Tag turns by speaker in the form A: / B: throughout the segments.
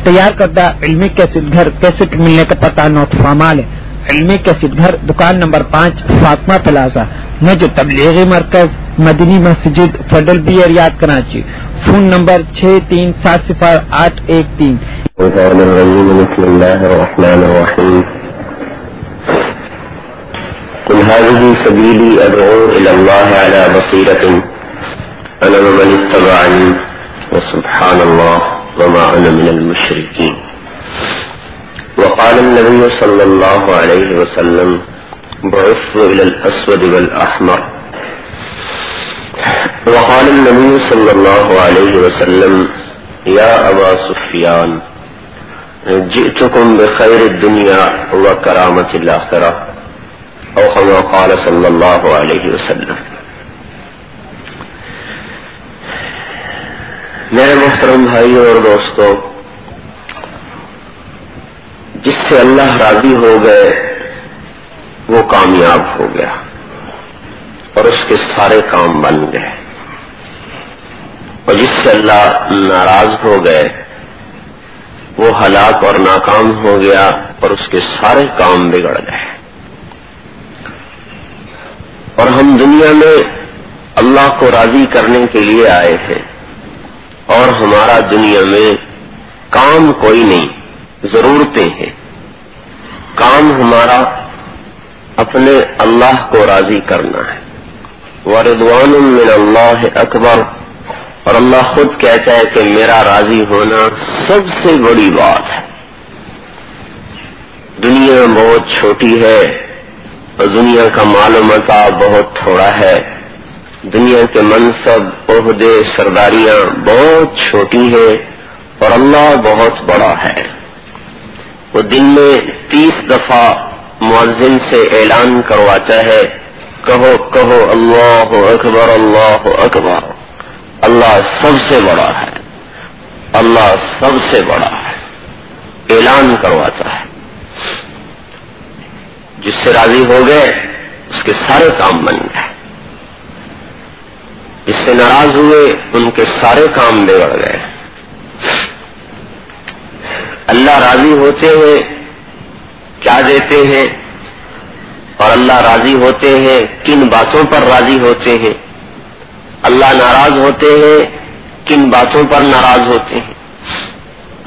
A: تیار کردہ علمی کیسٹ گھر کیسٹ ملنے کا پتہ نوٹ فرمال ہے۔ علمی کیسٹ گھر دکان نمبر 5 فاطمہ پلازا مسجد تبلیغی مرکز مدنی مسجد فیڈرل بی ریاض کراچی۔ Phone number 63700813۔
B: بسم الله الرحمن الرحيم قل هذه سبيلي أدعو إلى الله على بصيرة أنا ومن اتبعني وسبحان الله وما أنا من المشركين وقال النبي صلى الله عليه وسلم بعثت إلى الأسود والأحمر وقال النبي صلى الله عليه وسلم يا أبا سفيان جئتكم بخير الدنيا وكرامة الآخرة أو كما قال صلى الله عليه وسلم۔ میرے محترم بھائیوں اور دوستوں، جس سے اللہ راضی ہو گئے وہ کامیاب ہو گیا اور اس کے سارے کام بن گئے، اور جس سے اللہ ناراض ہو گئے وہ ہلاک اور ناکام ہو گیا اور اس کے سارے کام بگڑ گئے۔ اور ہم دنیا میں اللہ کو راضی کرنے کے لیے آئے ہیں، اور ہمارا دنیا میں کام کوئی نہیں، ضرورتیں ہیں۔ کام ہمارا اپنے اللہ کو راضی کرنا ہے۔ وَرِضْوَانٌ مِّنَ اللَّهِ أَكْبَرُ، اور اللہ خود کہتا ہے کہ میرا راضی ہونا سب سے بڑی بات ہے۔ دنیا بہت چھوٹی ہے اور دنیا کا مال و متاع بہت تھوڑا ہے، دنیا کے منصب عہدے سرداریاں بہت چھوٹی ہیں اور اللہ بہت بڑا ہے۔ وہ دن میں 30 دفعہ مؤذن سے اعلان کرواتا ہے، کہو کہو اللہ اکبر اللہ اکبر، اللہ سب سے بڑا ہے، اللہ سب سے بڑا ہے، اعلان کرواتا ہے۔ جس سے راضی ہو گئے اس کے سارے کام بن گئے، جس سے ناراض ہوئے ان کے سارے کام بگڑ گئے۔ اللہ راضی ہوتے ہیں کیا دیتے ہیں، اور اللہ راضی ہوتے ہیں کن باتوں پر راضی ہوتے ہیں، اللہ ناراض ہوتے ہیں کن باتوں پر ناراض ہوتے ہیں،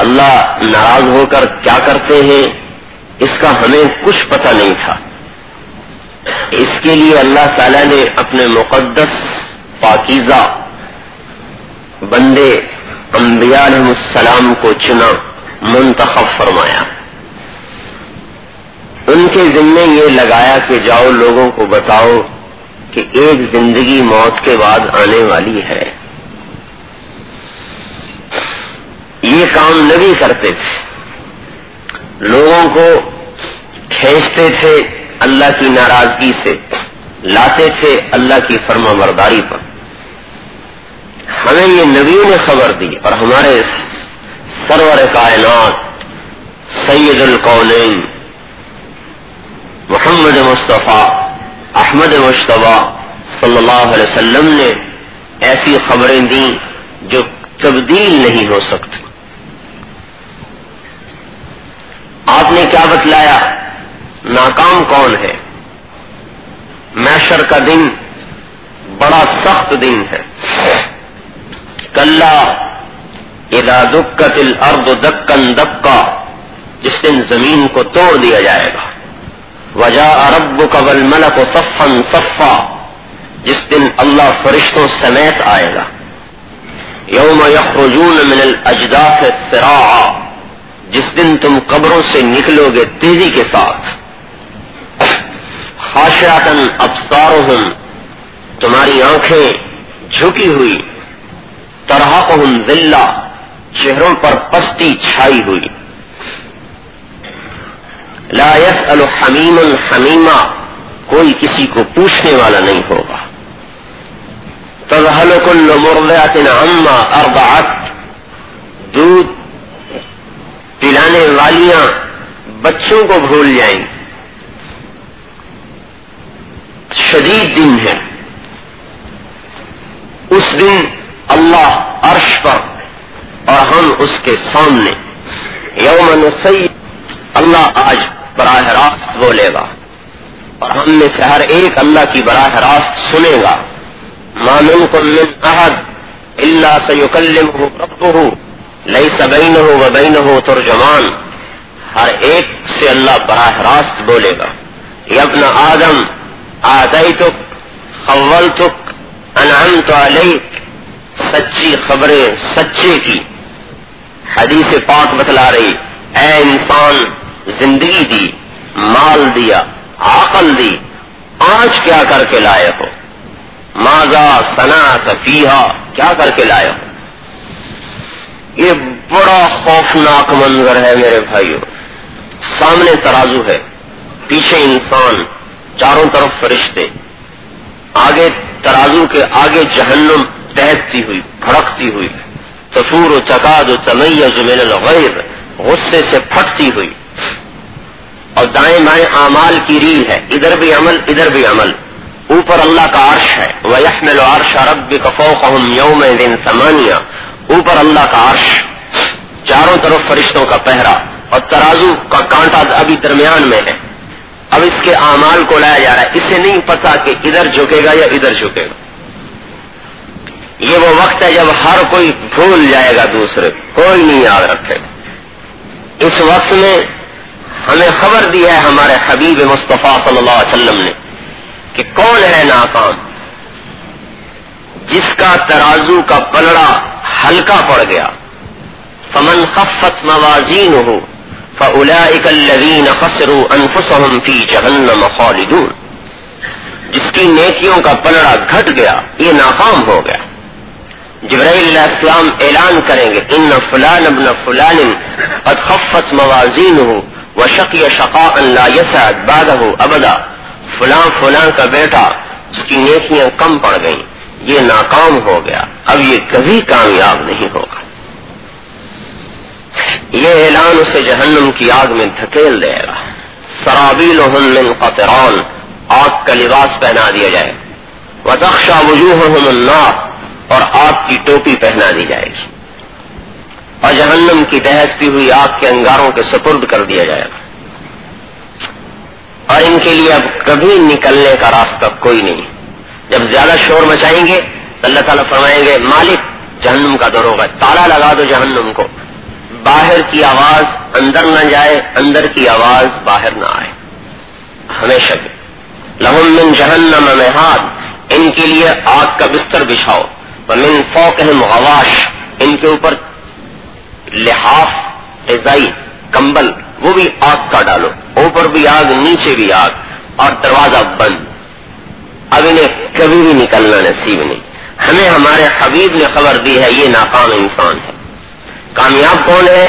B: اللہ ناراض ہو کر کیا کرتے ہیں اس کا ہمیں کچھ پتہ نہیں تھا۔ اس کے لیے اللہ تعالی نے اپنے مقدس پاکیزہ بندے انبیاء علیہ السلام کو چنا، منتخب فرمایا، ان کے ذمے یہ لگایا کہ جاؤ لوگوں کو بتاؤ کہ ایک زندگی موت کے بعد آنے والی ہے۔ یہ کام نبی کرتے تھے، لوگوں کو کھینچتے تھے اللہ کی ناراضگی سے، لاتے تھے اللہ کی فرما برداری پر۔ ہمیں یہ نبیوں نے خبر دی، اور ہمارے سرور کائنات سید الکونین محمد مصطفیٰ احمد مشتبہ صلی اللہ علیہ وسلم نے ایسی خبریں دیں جو تبدیل نہیں ہو سکتی۔ آپ نے کیا بتلایا؟ ناکام کون ہے؟ محشر کا دن بڑا سخت دن ہے۔ کلا اذا دکت الارض دکن دکا، جس دن زمین کو توڑ دیا جائے گا۔ وجاء ربک والملک صفا صفا، جس دن اللہ فرشتوں سمیت آئے گا۔ یوم یخرجون من الاجداث سراعا، جس دن تم قبروں سے نکلو گے تیزی کے ساتھ۔ خاشعۃ ابصارہم، تمہاری آنکھیں جھکی ہوئی۔ ترہقہم ذلہ، چہروں پر پستی چھائی ہوئی۔ لا يسأل حمیم حمیما، کوئی کسی کو پوچھنے والا نہیں ہوگا۔ تذہل کل مرضعۃ عما ارضعت، دودھ پلانے والیاں بچوں کو بھول جائیں گی۔ شدید دن ہے، اس دن اللہ عرش پر اور ہم اس کے سامنے یوم نصی، اللہ آج براہ راست بولے گا اور ہم میں سے ہر ایک اللہ کی براہ راست سنے گا. ما منکم من احد الا سیکلمہ ربہ لیس بینہ وبینہ ترجمان. ہر ایک سے اللہ براہ راست بولے گا. یا ابن آدم آتیتک خولتک انعمت علیک. سچی خبریں سچے کی حدیث پاک بتلا رہی، اے انسان زندگی دی، مال دیا، عقل دی، آج کیا کر کے لائے ہو؟ ماذا صنعت فیہا، کیا کر کے لائے ہو؟ یہ بڑا خوفناک منظر ہے میرے بھائیو. سامنے ترازو ہے، پیچھے انسان، چاروں طرف فرشتے، آگے ترازو کے آگے جہنم دہتی ہوئی، بھڑکتی ہوئی، تفور تکاد تمیز من الغیظ، غصے سے پھٹتی ہوئی، اور دائیں بائیں اعمال کی ریل ہے، ادھر بھی عمل ادھر بھی عمل. اوپر اللہ کا عرش ہے، وَيَحْمِلُ عَرْشَ رَبِّكَ فَوْقَهُمْ يَوْمَئِذٍ ثَمَانِيَةٌ. اوپر اللہ کا عرش، چاروں طرف فرشتوں کا پہرا، اور ترازو کا کانٹا ابھی درمیان میں ہے. اب اس کے اعمال کو لایا جا رہا ہے، اسے نہیں پتا کہ ادھر جھکے گا یا ادھر جھکے گا. یہ وہ وقت ہے جب ہر کوئی بھول جائے گا دوسرے، کوئی نہیں یاد رکھے گا. اس وقت میں ہمیں خبر دی ہے ہمارے حبیب مصطفیٰ صلی اللہ علیہ وسلم نے کہ کون ہے ناکام؟ جس کا ترازو کا پلڑا ہلکا پڑ گیا. فمن خفت موازینہ فاولئک الذین خسروا انفسهم فی جہنم خالدون. جس کی نیکیوں کا پلڑا گھٹ گیا یہ ناکام ہو گیا. جبرائیل علیہ السلام اعلان کریں گے ان فلان ابن فلان قد خفت موازینہ وشقی شقاء لا یسعد بعدہ ابدا. فلان فلان کا بیٹا اس کی نیکیاں کم پڑ گئیں، یہ ناکام ہو گیا، اب یہ کبھی کامیاب نہیں ہوگا. یہ اعلان اسے جہنم کی آگ میں دھکیل دے گا. سرابیلہم من قطران، آگ کا لباس پہنا دیا جائے. وتخشى وجوہہم النار، اور آگ کی ٹوپی پہنا دی جائے گی، اور جہنم کی دہکتی ہوئی آگ کے انگاروں کے سپرد کر دیا جائے گا. اور ان کے لیے اب کبھی نکلنے کا راستہ کوئی نہیں. جب زیادہ شور مچائیں گے تو اللہ تعالیٰ فرمائیں گے مالک جہنم کا دروغہ تالا لگا دو جہنم کو، باہر کی آواز اندر نہ جائے، اندر کی آواز باہر نہ آئے ہمیشہ بھی. لہم من جہنم مہاد، ان کے لیے آگ کا بستر بچھاؤ. ومن فوقہم غواش، ان کے اوپر لحاف رضائی کمبل وہ بھی آگ کا ڈالو. اوپر بھی آگ نیچے بھی آگ، اور دروازہ بند. اب انہیں کبھی بھی نکلنا نصیب نہیں. ہمیں ہمارے حبیب نے خبر دی ہے یہ ناکام انسان ہے. کامیاب کون ہے؟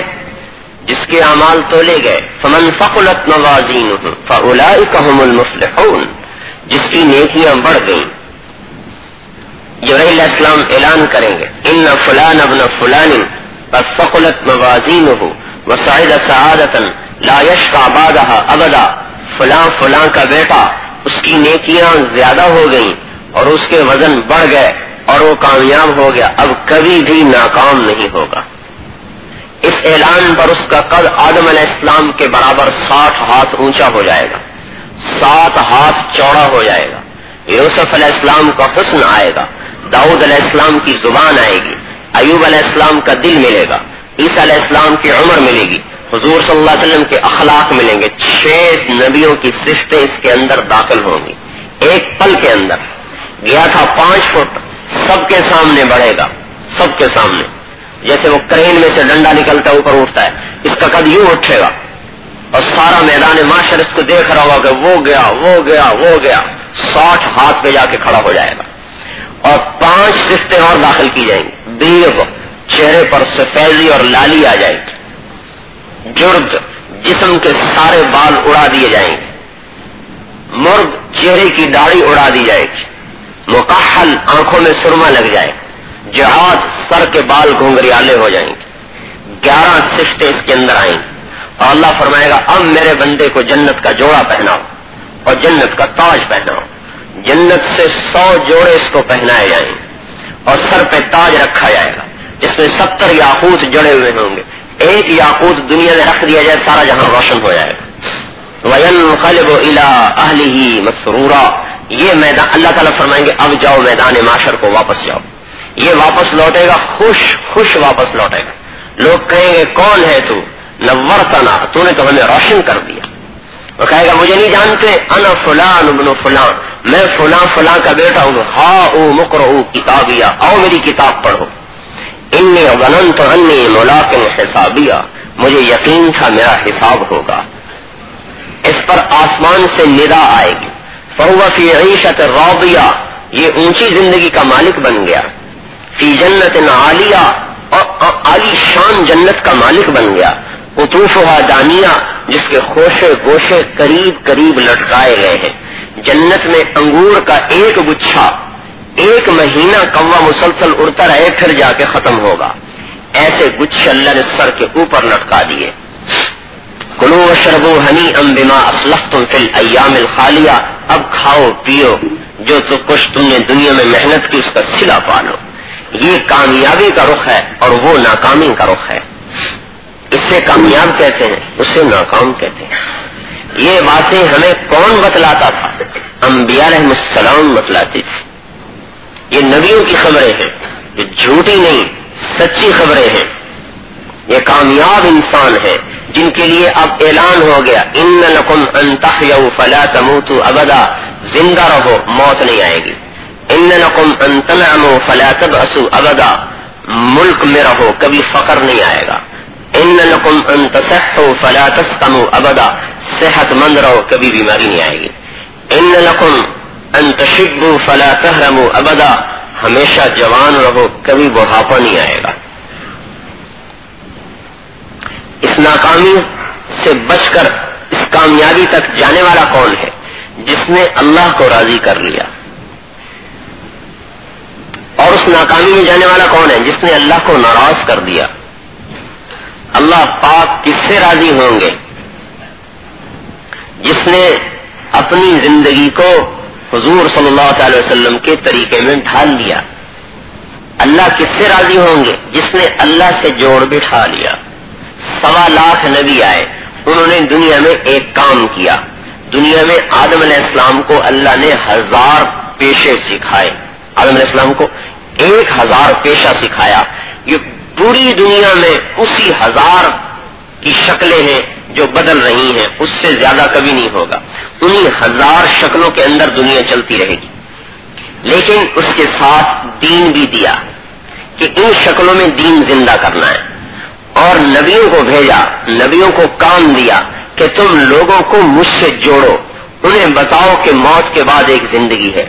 B: جس کے اعمال تولے گئے. فمن ثقلت موازینہ فاولئک هم المفلحون، جس کی نیکیاں بڑھ گئیں. جبرائیل علیہ السلام اعلان کریں گے ان فلان ابن فلان قد ثقلت موازینہ وصعد سعادۃ لا یشقى بعدها ابدا. فلاں فلاں کا بیٹا اس کی نیکیاں زیادہ ہو گئیں اور اس کے وزن بڑھ گئے اور وہ کامیاب ہو گیا، اب کبھی بھی ناکام نہیں ہوگا. اس اعلان پر اس کا قد آدم علیہ السلام کے برابر 60 ہاتھ اونچا ہو جائے گا، 7 ہاتھ چوڑا ہو جائے گا. یوسف علیہ السلام کا حسن آئے گا، داؤد علیہ السلام کی زبان آئے گی، ایوب علیہ السلام کا دل ملے گا، عیسیٰ علیہ السلام کی عمر ملے گی، حضور صلی اللہ علیہ وسلم کے اخلاق ملیں گے. 6 نبیوں کی صفتیں اس کے اندر داخل ہوں گی. ایک پل کے اندر گیا تھا 5 فٹ، سب کے سامنے بڑھے گا، سب کے سامنے. جیسے وہ کرین میں سے ڈنڈا نکلتا ہے اوپر اٹھتا ہے، اس کا قد یوں اٹھے گا اور سارا میدان معاشر اس کو دیکھ رہا ہوگا کہ وہ گیا وہ گیا وہ گیا. 60 ہاتھ پہ جا کے کھڑا ہو جائے گا. اور 5 صفتیں اور داخل کی جائیں گی. بیغ، چہرے پر سفیدی اور لالی آ جائے گی. جرد، جسم کے سارے بال اڑا دیے جائیں گے. مرد، چہرے کی داڑھی اڑا دی جائے گی. مکحل، آنکھوں میں سرما لگ جائے گا. جہاد، سر کے بال گھنگریالے ہو جائیں گے. 11 صفتیں اس کے اندر آئیں گی. اور اللہ فرمائے گا اب میرے بندے کو جنت کا جوڑا پہناؤ اور جنت کا تاج پہناؤ. جنت سے 100 جوڑے اس کو پہنائے جائیں گے اور سر پہ تاج رکھا جائے گا جس میں 70 یاقوت جڑے ہوئے ہوں گے. ایک یاقوت دنیا میں رکھ دیا جائے سارا جہاں روشن ہو جائے گا. وَيَنْقَلِبُ إِلَىٰ أَهْلِهِ مَسْرُورًا. یہ میدان اللہ تعالیٰ فرمائیں گے اب جاؤ میدان معاشر کو واپس جاؤ. یہ واپس لوٹے گا خوش واپس لوٹے گا. لوگ کہیں گے کون ہے تو؟ نورتنا، تو نے تو ہمیں روشن کر دیا. وہ کہے گا مجھے نہیں جانتے، انا فلان ابن فلان، میں فلاں کا بیٹا ہوں. ہاؤ مقرؤ کتابیہ، آؤ میری کتاب پڑھو. انی ظننت انی ملاق حسابیہ، مجھے یقین تھا میرا حساب ہوگا. اس پر آسمان سے ندا آئے گی. فہو فی عیشۃ راضیہ، یہ اونچی زندگی کا مالک بن گیا. فی جنت عالیہ، اور عالی شان جنت کا مالک بن گیا. قطوفہا دانیہ، جس کے خوشے گوشے قریب لٹکائے گئے ہیں. جنت میں انگور کا ایک گچھا 1 مہینہ کوا مسلسل اڑتا رہے پھر جا کے ختم ہوگا. ایسے گچھے اللہ نے سر کے اوپر لٹکا دیے. کلوا واشربوا ہنیئا بما اسلفتم فی الایام الخالیہ، اب کھاؤ پیو جو کچھ تم نے دنیا میں محنت کی اس کا صلہ پالو. یہ کامیابی کا رخ ہے اور وہ ناکامی کا رخ ہے. اسے کامیاب کہتے ہیں، اسے ناکام کہتے ہیں. یہ باتیں ہمیں کون بتلاتا تھا؟ انبیاء علیہ السلام بتلاتے تھے. یہ نبیوں کی خبریں ہیں، یہ جھوٹی نہیں سچی خبریں ہیں. یہ کامیاب انسان ہیں جن کے لیے اب اعلان ہو گیا ان لکم ان تحیوا فلا تموتوا ابدا، زندہ رہو موت نہیں آئے گی. ان لکم ان تنعموا فلا تبأسوا ابدا، ملک میں رہو کبھی فقر نہیں آئے گا. ان لکم ان تصحوا فلا تسقموا ابدا، صحت مند رہو کبھی بیماری نہیں آئے گی. ان لکم ان تشبوا فلا تهرموا ابدا، ہمیشہ جوان رہو کبھی بڑھاپا نہیں آئے گا. اس ناکامی سے بچ کر اس کامیابی تک جانے والا کون ہے؟ جس نے اللہ کو راضی کر لیا. اور اس ناکامی میں جانے والا کون ہے؟ جس نے اللہ کو ناراض کر دیا. اللہ پاک کس سے راضی ہوں گے؟ جس نے اپنی زندگی کو حضور صلی اللہ تعالی وسلم کے طریقے میں ڈھال لیا. اللہ کس سے راضی ہوں گے؟ جس نے اللہ سے جوڑ بٹھا لیا. 1.25 لاکھ نبی آئے، انہوں نے دنیا میں ایک کام کیا. دنیا میں آدم علیہ السلام کو اللہ نے 1000 پیشے سکھائے. آدم علیہ السلام کو 1000 پیشہ سکھایا. یہ پوری دنیا میں اسی 1000 کی شکلیں ہیں جو بدل رہی ہیں، اس سے زیادہ کبھی نہیں ہوگا. انہی 1000 شکلوں کے اندر دنیا چلتی رہے گی. لیکن اس کے ساتھ دین بھی دیا کہ ان شکلوں میں دین زندہ کرنا ہے. اور نبیوں کو بھیجا، نبیوں کو کام دیا کہ تم لوگوں کو مجھ سے جوڑو، انہیں بتاؤ کہ موت کے بعد ایک زندگی ہے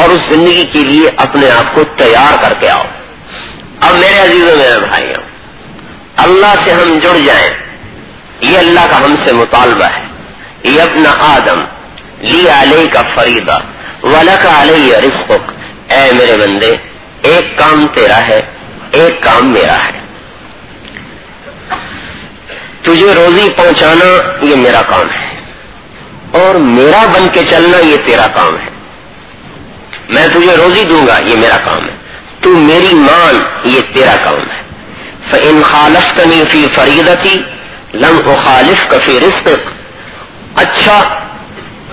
B: اور اس زندگی کے لیے اپنے آپ کو تیار کر کے آؤ. اب میرے عزیزوں میرے بھائیوں، اللہ سے ہم جڑ جائیں، یہ اللہ کا ہم سے مطالبہ ہے. یا ابن آدم لی علیک فریضہ ولک علی رزقک، اے میرے بندے ایک کام تیرا ہے ایک کام میرا ہے. تجھے روزی پہنچانا یہ میرا کام ہے اور میرا بن کے چلنا یہ تیرا کام ہے. میں تجھے روزی دوں گا یہ میرا کام ہے، تو میری مان یہ تیرا کام ہے. فإن خالفتنی فی فریضتی لم اخالفک فی رزقک. اچھا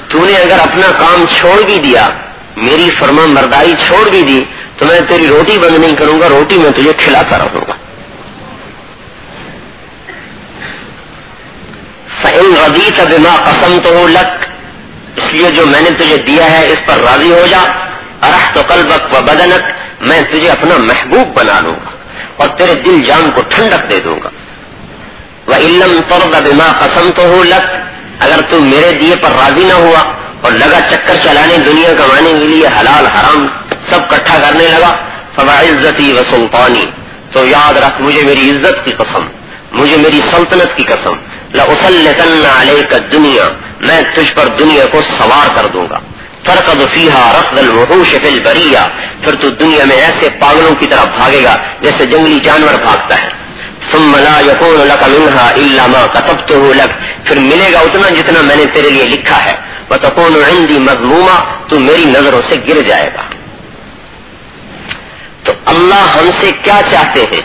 B: تو نے اگر اپنا کام چھوڑ بھی دیا، میری فرما برداری چھوڑ بھی دی، تو میں تیری روٹی بند نہیں کروں گا، روٹی میں تجھے کھلاتا رہوں گا. فإن رضیت بما قسمته لک، اس لیے جو میں نے تجھے دیا ہے اس پر راضی ہو جا. ارحت قلبک و بدنک، میں تجھے اپنا محبوب بنا لوں گا اور تیرے دل جان کو ٹھنڈک دے دوں گا. وإن لم ترض بما قسمته لک، اگر تو میرے دیے پر راضی نہ ہوا اور لگا چکر چلانے دنیا کمانے کے لیے حلال حرام سب کٹھا کرنے لگا، فبعزتی وسلطانی، تو یاد رکھ مجھے میری عزت کی قسم، مجھے میری سلطنت کی قسم، لأسلطن علیک الدنیا، میں تجھ پر دنیا کو سوار کر دوں گا. ترکض فیہا رکض الوحوش فی البریہ، پھر تو دنیا میں ایسے پاگلوں کی طرح بھاگے گا جیسے جنگلی جانور بھاگتا ہے. ثم لا یکون لک منہا الا ما کتبتہ لک، پھر ملے گا اتنا جتنا میں نے تیرے لیے لکھا ہے. وتکون عندی مذموما، تو میری نظروں سے گر جائے گا. تو اللہ ہم سے کیا چاہتے ہیں؟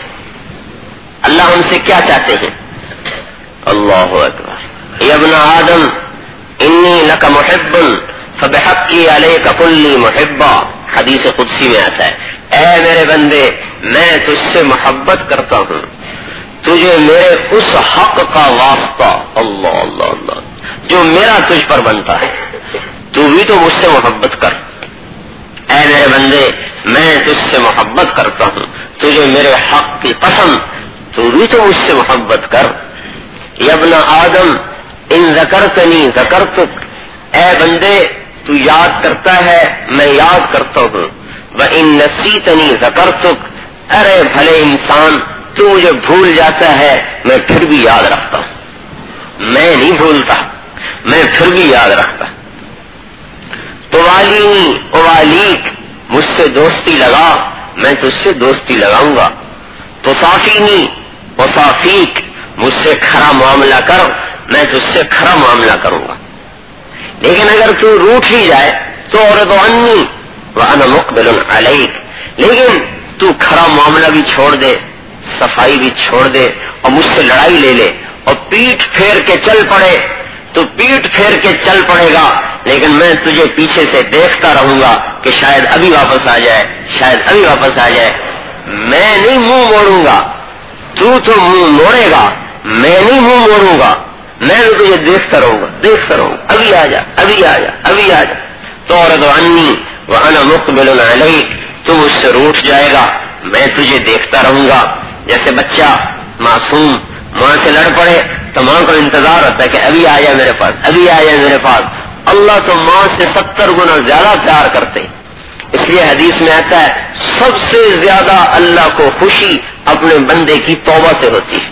B: اللہ ہم سے کیا چاہتے ہیں؟ اللہ اکبر، یا ابن آدم انی لک محب فبحقی علیک کلی محبا، حدیث قدسی میں آتا ہے، اے میرے بندے میں تجھ سے محبت کرتا ہوں، تجھے میرے اس حق کا واسطہ، اللہ اللہ اللہ، جو میرا تجھ پر بنتا ہے، تو بھی تو مجھ سے محبت کر۔ اے میرے بندے میں تجھ سے محبت کرتا ہوں، تجھے میرے حق کی قسم تو بھی تو مجھ سے محبت کر۔ یا ابن آدم ان ذکرتنی ذکرتک، اے بندے تو یاد کرتا ہے میں یاد کرتا ہوں، وَإِن نَسِيتَنِي ذَكَرْتُكَ، ارے بھلے انسان تو مجھے بھول جاتا ہے میں پھر بھی یاد رکھتا ہوں، میں نہیں بھولتا میں پھر بھی یاد رکھتا۔ تو والینی اوالیک، مجھ سے دوستی لگا میں تجھ سے دوستی لگاؤں گا، تو صافینی وصافیک، مجھ سے کھرا معاملہ کر میں تجھ سے کھرا معاملہ کروں گا، لیکن اگر تو روٹھ ہی جائے تو اعرض عنی وانا مقبل علیک، لیکن تو کھرا معاملہ بھی چھوڑ دے، صفائی بھی چھوڑ دے اور مجھ سے لڑائی لے لے اور پیٹھ پھیر کے چل پڑے تو پیٹھ پھیر کے چل پڑے گا، لیکن میں تجھے پیچھے سے دیکھتا رہوں گا کہ شاید ابھی واپس آ جائے، شاید ابھی واپس آ جائے، میں نہیں منہ موڑوں گا، تو منہ موڑے گا، میں نہیں منہ موڑوں گا، میں تو تجھے دیکھتا رہوں گا دیکھتا رہوں گا، ابھی آ جا ابھی آ جا ابھی آ جا، تو اعرض عنی وانا مقبل علیک، تو مجھ سے روٹھ جائے گا میں تجھے دیکھتا رہوں گا۔ جیسے بچہ معصوم ماں سے لڑ پڑے تو ماں کو انتظار ہوتا ہے کہ ابھی آ جائے میرے پاس ابھی آ جائے میرے پاس، اللہ تو ماں سے 70 گنا زیادہ پیار کرتے ہیں، اس لیے حدیث میں آتا ہے سب سے زیادہ اللہ کو خوشی اپنے بندے کی توبہ سے ہوتی ہے،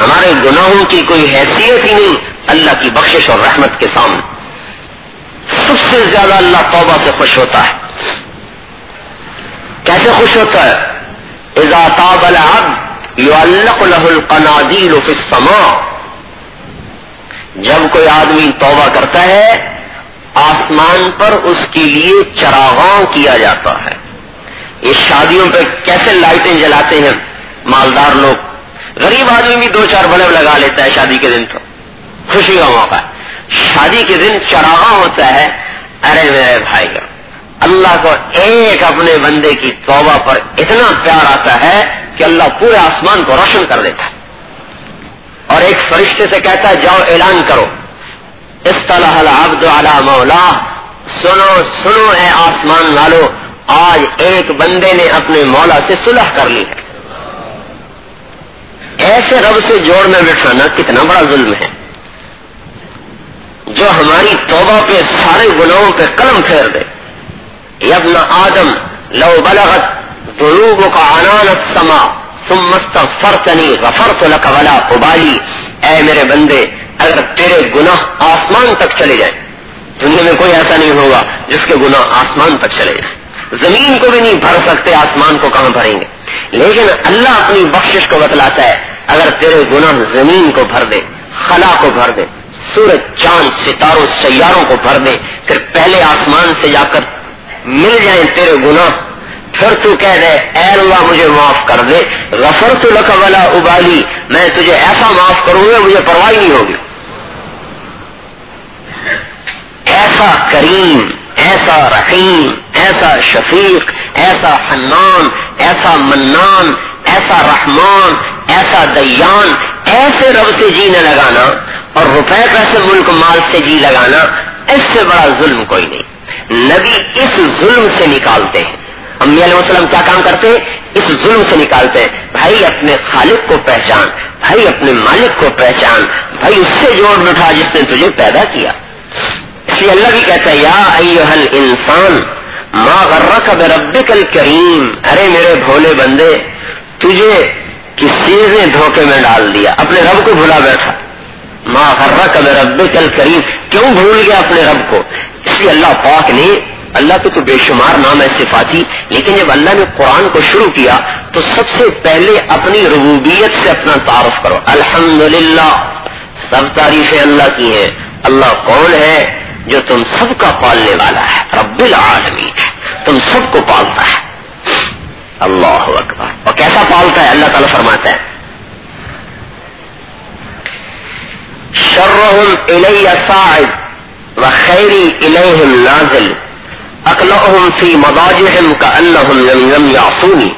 B: ہمارے گناہوں کی کوئی حیثیت ہی نہیں اللہ کی بخشش اور رحمت کے سامنے، سب سے زیادہ اللہ توبہ سے خوش ہوتا ہے۔ کیسے خوش ہوتا ہے؟ اذا تاب العبد يعلق له القناديل في السماء، جب کوئی آدمی توبہ کرتا ہے آسمان پر اس کے لیے چراغاں کیا جاتا ہے۔ یہ شادیوں پہ کیسے لائٹیں جلاتے ہیں مالدار لوگ، غریب آدمی بھی 2-4 بلب لگا لیتا ہے شادی کے دن، تو خوشی کا موقع ہے، شادی کے دن چراغاں ہوتا ہے۔ ارے میرے بھائی کا اللہ کو ایک اپنے بندے کی توبہ پر اتنا پیار آتا ہے کہ اللہ پورے آسمان کو روشن کر دیتا ہے، اور ایک فرشتے سے کہتا ہے جاؤ اعلان کرو اصطلح العبد علی مولا، سنو سنو اے آسمان والو، آج ایک بندے نے اپنے مولا سے صلح کر لی ہے۔ ایسے رب سے جوڑ میں بٹھانا کتنا بڑا ظلم ہے، جو ہماری توبہ پہ سارے گناہوں پہ قلم پھیر دے۔ یا ابن آدم لو بلغت ذنوبک عنان السماء ثم استغفرتنی غفرت لک ولا ابالی، اے میرے بندے اگر تیرے گناہ آسمان تک چلے جائیں، دنیا میں کوئی ایسا نہیں ہوگا جس کے گناہ آسمان تک چلے جائیں، زمین کو بھی نہیں بھر سکتے، آسمان کو کہاں بھریں گے، لیکن اللہ اپنی بخشش کو بتلاتا ہے اگر تیرے گناہ زمین کو بھر دے، خلا کو بھر دے، سورج چاند ستاروں سیاروں کو بھر دے، پھر پہلے آسمان سے جا کر مل جائیں تیرے گناہ، پھر تو کہہ دے اے اللہ مجھے معاف کر دے، غفرت لک ولا ابالی، میں تجھے ایسا معاف کروں گا مجھے پرواہ نہیں ہوگی۔ ایسا کریم، ایسا رحیم، ایسا شفیق، ایسا حنان، ایسا منان، ایسا رحمان، ایسا دیان، ایسے رب سے جی نہ لگانا اور روپے پیسے ملک مال سے جی لگانا، اس سے بڑا ظلم کوئی نہیں۔ نبی اس ظلم سے نکالتے ہیں، انبیاء علیہ السلام کیا کام کرتے ہیں؟ اس ظلم سے نکالتے ہیں، بھائی اپنے خالق کو پہچان، بھائی اپنے مالک کو پہچان، بھائی اس سے جوڑ بٹھا جس نے تجھے پیدا کیا۔ اس لیے اللہ بھی کہتا ہے یا ایھا الانسان ما غرک بربک الکریم، ارے میرے بھولے بندے تجھے کس چیز نے دھوکے میں ڈال دیا، اپنے رب کو بھولا بیٹھا۔ ما غرک بربک الکریم، کیوں بھول گیا اپنے رب کو؟ اس لیے اللہ پاک نے، اللہ کے تو بے شمار نام ہے صفاتی، لیکن جب اللہ نے قرآن کو شروع کیا تو سب سے پہلے اپنی ربوبیت سے اپنا تعارف کرو۔ الحمدللہ، سب تعریفیں اللہ کی ہیں۔ اللہ کون ہے؟ جو تم سب کا پالنے والا ہے، رب العالمین ہے، تم سب کو پالتا ہے۔ اللہ اکبر. اور کیسا پالتا ہے؟ اللہ تعالیٰ فرماتا ہے شرهم الی صاعد وخیری الیہم نازل اقلعهم فی مضاجعهم کأنهم لم یعصونی.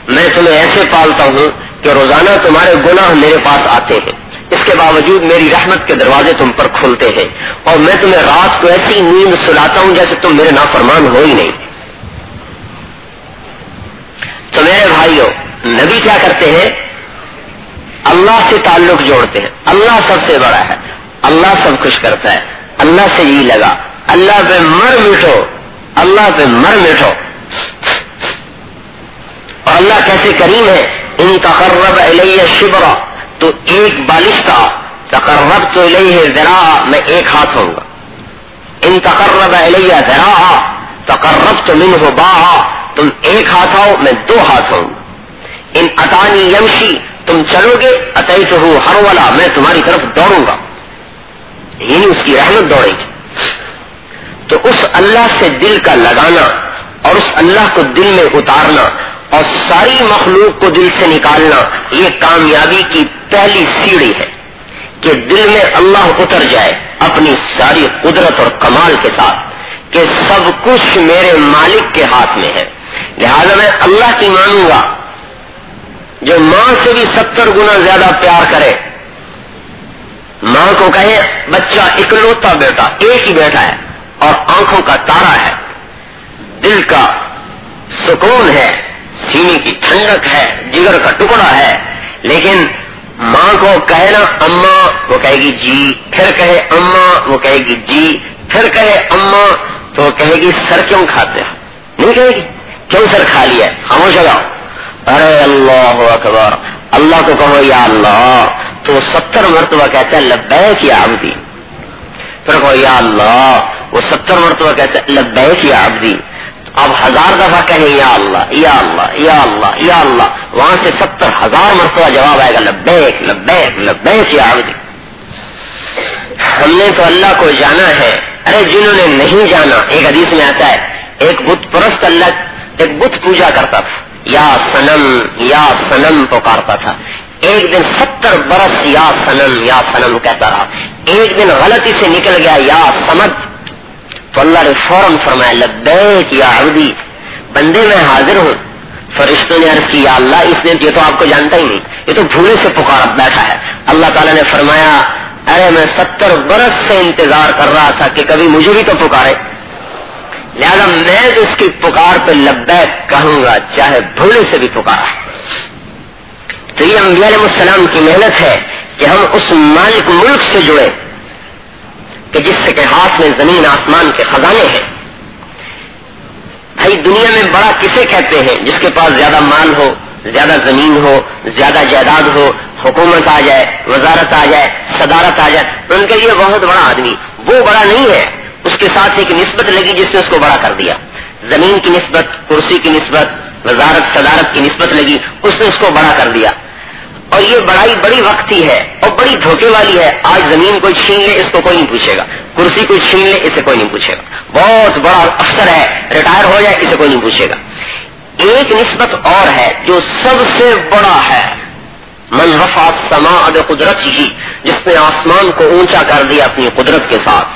B: میں تمہیں ایسے پالتا ہوں کہ روزانہ تمہارے گناہ میرے پاس آتے ہیں، اس کے باوجود میری رحمت کے دروازے تم پر کھلتے ہیں، اور میں تمہیں رات کو ایسی نیند سلاتا ہوں جیسے تم میرے نافرمان ہو ہی نہیں. تو میرے بھائیوں، نبی کیا کرتے ہیں؟ اللہ سے تعلق جوڑتے ہیں. اللہ سب سے بڑا ہے، اللہ سب کچھ کرتا ہے، اللہ سے جی لگا، اللہ پہ مر مٹو، اللہ پہ مر مٹو. اور اللہ کیسے کریم ہے. ان تقرب الیہ شبرا، تو ایک بالشتہ، تقربت الیہ ذراعا، میں ایک ہاتھ ہوں گا. ان تقرب الیہ ذراعا تقربت منہ باعا، تم ایک ہاتھ آؤ میں دو ہاتھ ہوں گا. ان اتانی یمشی، تم چلو گے، اتیتہ ہرولا، میں تمہاری طرف دوڑوں گا، یعنی اس کی رحمت دوڑے گی. تو اس اللہ سے دل کا لگانا اور اس اللہ کو دل میں اتارنا اور ساری مخلوق کو دل سے نکالنا، یہ کامیابی کی پہلی سیڑھی ہے کہ دل میں اللہ اتر جائے اپنی ساری قدرت اور کمال کے ساتھ کہ سب کچھ میرے مالک کے ہاتھ میں ہے. لہذا میں اللہ کی مانوں گا. جو ماں سے بھی 70 گنا زیادہ پیار کرے، ماں کو کہے بچہ اکلوتا بیٹا، ایک ہی بیٹا ہے اور آنکھوں کا تارا ہے، دل کا سکون ہے، سینے کی ٹھنڈک ہے، جگر کا ٹکڑا ہے. لیکن ماں کو کہے نا اماں، وہ کہے گی جی، پھر کہے اماں، وہ کہے گی جی، پھر کہے اماں، تو وہ کہے گی سر کیوں کھاتے ہو؟ نہیں کہے گی کیوں سر کھا لیا؟ خاموش ہو جاؤ. ارے اللہ اکبر. اللہ کو کہو یا اللہ، تو 70 مرتبہ کہتا ہے لبیک یا عبدی. پھر کہو یا اللہ، وہ 70 مرتبہ کہتا ہے لبیک یا عبدی. اب 1000 دفعہ کہیں یا اللہ یا اللہ یا اللہ یا اللہ، وہاں سے 70,000 مرتبہ جواب آئے گا لبیک لبیک لبیک یا عبدی. ہم نے تو اللہ کو جانا ہے. ارے جنہوں نے نہیں جانا، ایک حدیث میں آتا ہے ایک بت پرست اللہ ایک بت پوجا کرتا تھا، یا سنم پکارتا تھا. ایک دن 70 برس یا سنم کہتا رہا. ایک دن غلطی سے نکل گیا یا سمد، تو اللہ نے فوراً فرمایا لبیک یا عبدی، بندے میں حاضر ہوں. فرشتوں نے عرض کی یا اللہ اس نے، یہ تو آپ کو جانتا ہی نہیں، یہ تو بھولے سے پکار بیٹھا ہے. اللہ تعالیٰ نے فرمایا ارے میں 70 برس سے انتظار کر رہا تھا کہ کبھی مجھے بھی تو پکارے، لہذا میں تو اس کی پکار پہ لبیک کہوں گا چاہے بھولے سے بھی پکارا. تو یہ انبیاء علیہ السلام کی محنت ہے کہ ہم اس مالک ملک سے جڑے کہ جس کے ہاتھ میں زمین آسمان کے خزانے ہیں. بھائی دنیا میں بڑا کسے کہتے ہیں؟ جس کے پاس زیادہ مال ہو، زیادہ زمین ہو، زیادہ جائیداد ہو، حکومت آ جائے، وزارت آ جائے، صدارت آ جائے، ان کے لیے بہت بڑا آدمی. وہ بڑا نہیں ہے، اس کے ساتھ ایک نسبت لگی جس نے اس کو بڑا کر دیا. زمین کی نسبت، کرسی کی نسبت، وزارت صدارت کی نسبت لگی، اس نے اس کو بڑا کر دیا. اور یہ بڑائی بڑی وقتی ہے اور بڑی دھوکے والی ہے. آج زمین کوئی چھین لے اس کو کوئی نہیں پوچھے گا، کرسی کوئی چھین لے اسے کوئی نہیں پوچھے گا، بہت بڑا افسر ہے ریٹائر ہو جائے اسے کوئی نہیں پوچھے گا. ایک نسبت اور ہے جو سب سے بڑا ہے، من رفع السماء بقدرته، جس نے آسمان کو اونچا کر دیا اپنی قدرت کے ساتھ،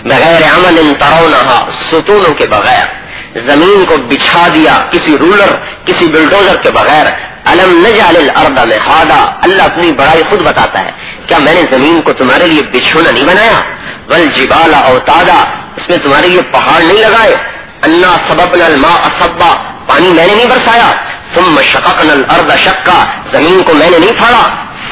B: بغیر عمل ترونها، ستونوں کے بغیر زمین کو بچھا دیا کسی رولر کسی بلڈوزر کے بغیر. الم نجعل الارض مہادا، اللہ اپنی بڑائی خود بتاتا ہے، کیا میں نے زمین کو تمہارے لیے بچھونا نہیں بنایا؟ والجبال اوتادا، اس میں تمہارے لیے پہاڑ نہیں لگائے؟ انا سببنا الماء صبا، پانی میں نے نہیں برسایا؟ ثم شققنا الارض شقا، زمین کو میں نے نہیں پھاڑا؟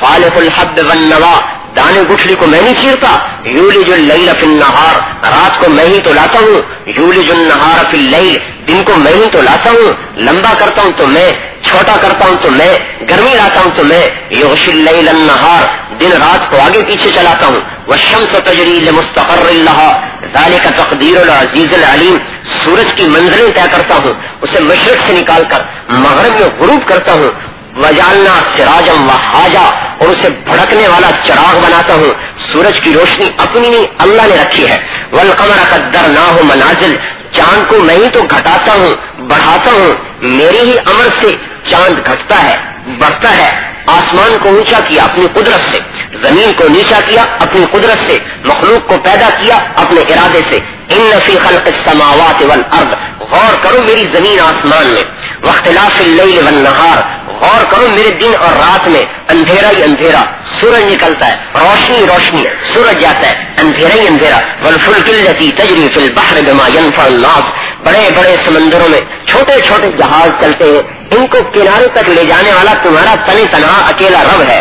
B: فالق الحب والنوا، دانے گٹھلی کو میں نہیں چیرتا؟ یولج اللیل فی النہار، رات کو میں ہی تو لاتا ہوں. یولج النہار فی اللیل، دن کو میں ہی تو لاتا ہوں. لمبا کرتا ہوں تو میں، چھوٹا کرتا ہوں تو میں، گرمی لاتا ہوں تو میں. یغشی اللیل النہار، دن رات کو آگے پیچھے چلاتا ہوں. والشمس تجری لمستقر لها ذلك تقدیر العزیز العلیم، سورج کی منزلیں طے کرتا ہوں، اسے مشرق سے نکال کر مغرب میں غروب کرتا ہوں. وجعلنا سراجا وہاجا، اور اسے بھڑکنے والا چراغ بناتا ہوں. سورج کی روشنی اپنی نہیں اللہ نے رکھی ہے. والقمر قدرناہ منازل، چاند کو میں ہی تو گھٹاتا ہوں بڑھاتا ہوں. میری ہی امر سے چاند گھٹتا ہے بڑھتا ہے. آسمان کو اونچا کیا اپنی قدرت سے, زمین کو نیچا کیا اپنی قدرت سے, مخلوق کو پیدا کیا اپنے ارادے سے. ان فی خلق السماوات والارض, غور کرو میری زمین آسمان میں. واختلاف اللیل والنہار, غور کرو میرے دن اور رات میں. اندھیرا ہی اندھیرا, سورج نکلتا ہے, روشنی روشنی, سورج جاتا ہے, اندھیرا ہی اندھیرا. والفلک التی تجری فی البحر بما ینفع الناس, بڑے بڑے سمندروں میں چھوٹے چھوٹے جہاز چلتے ہیں, ان کو کنارے تک لے جانے والا تمہارا تن تنہا اکیلا رب ہے.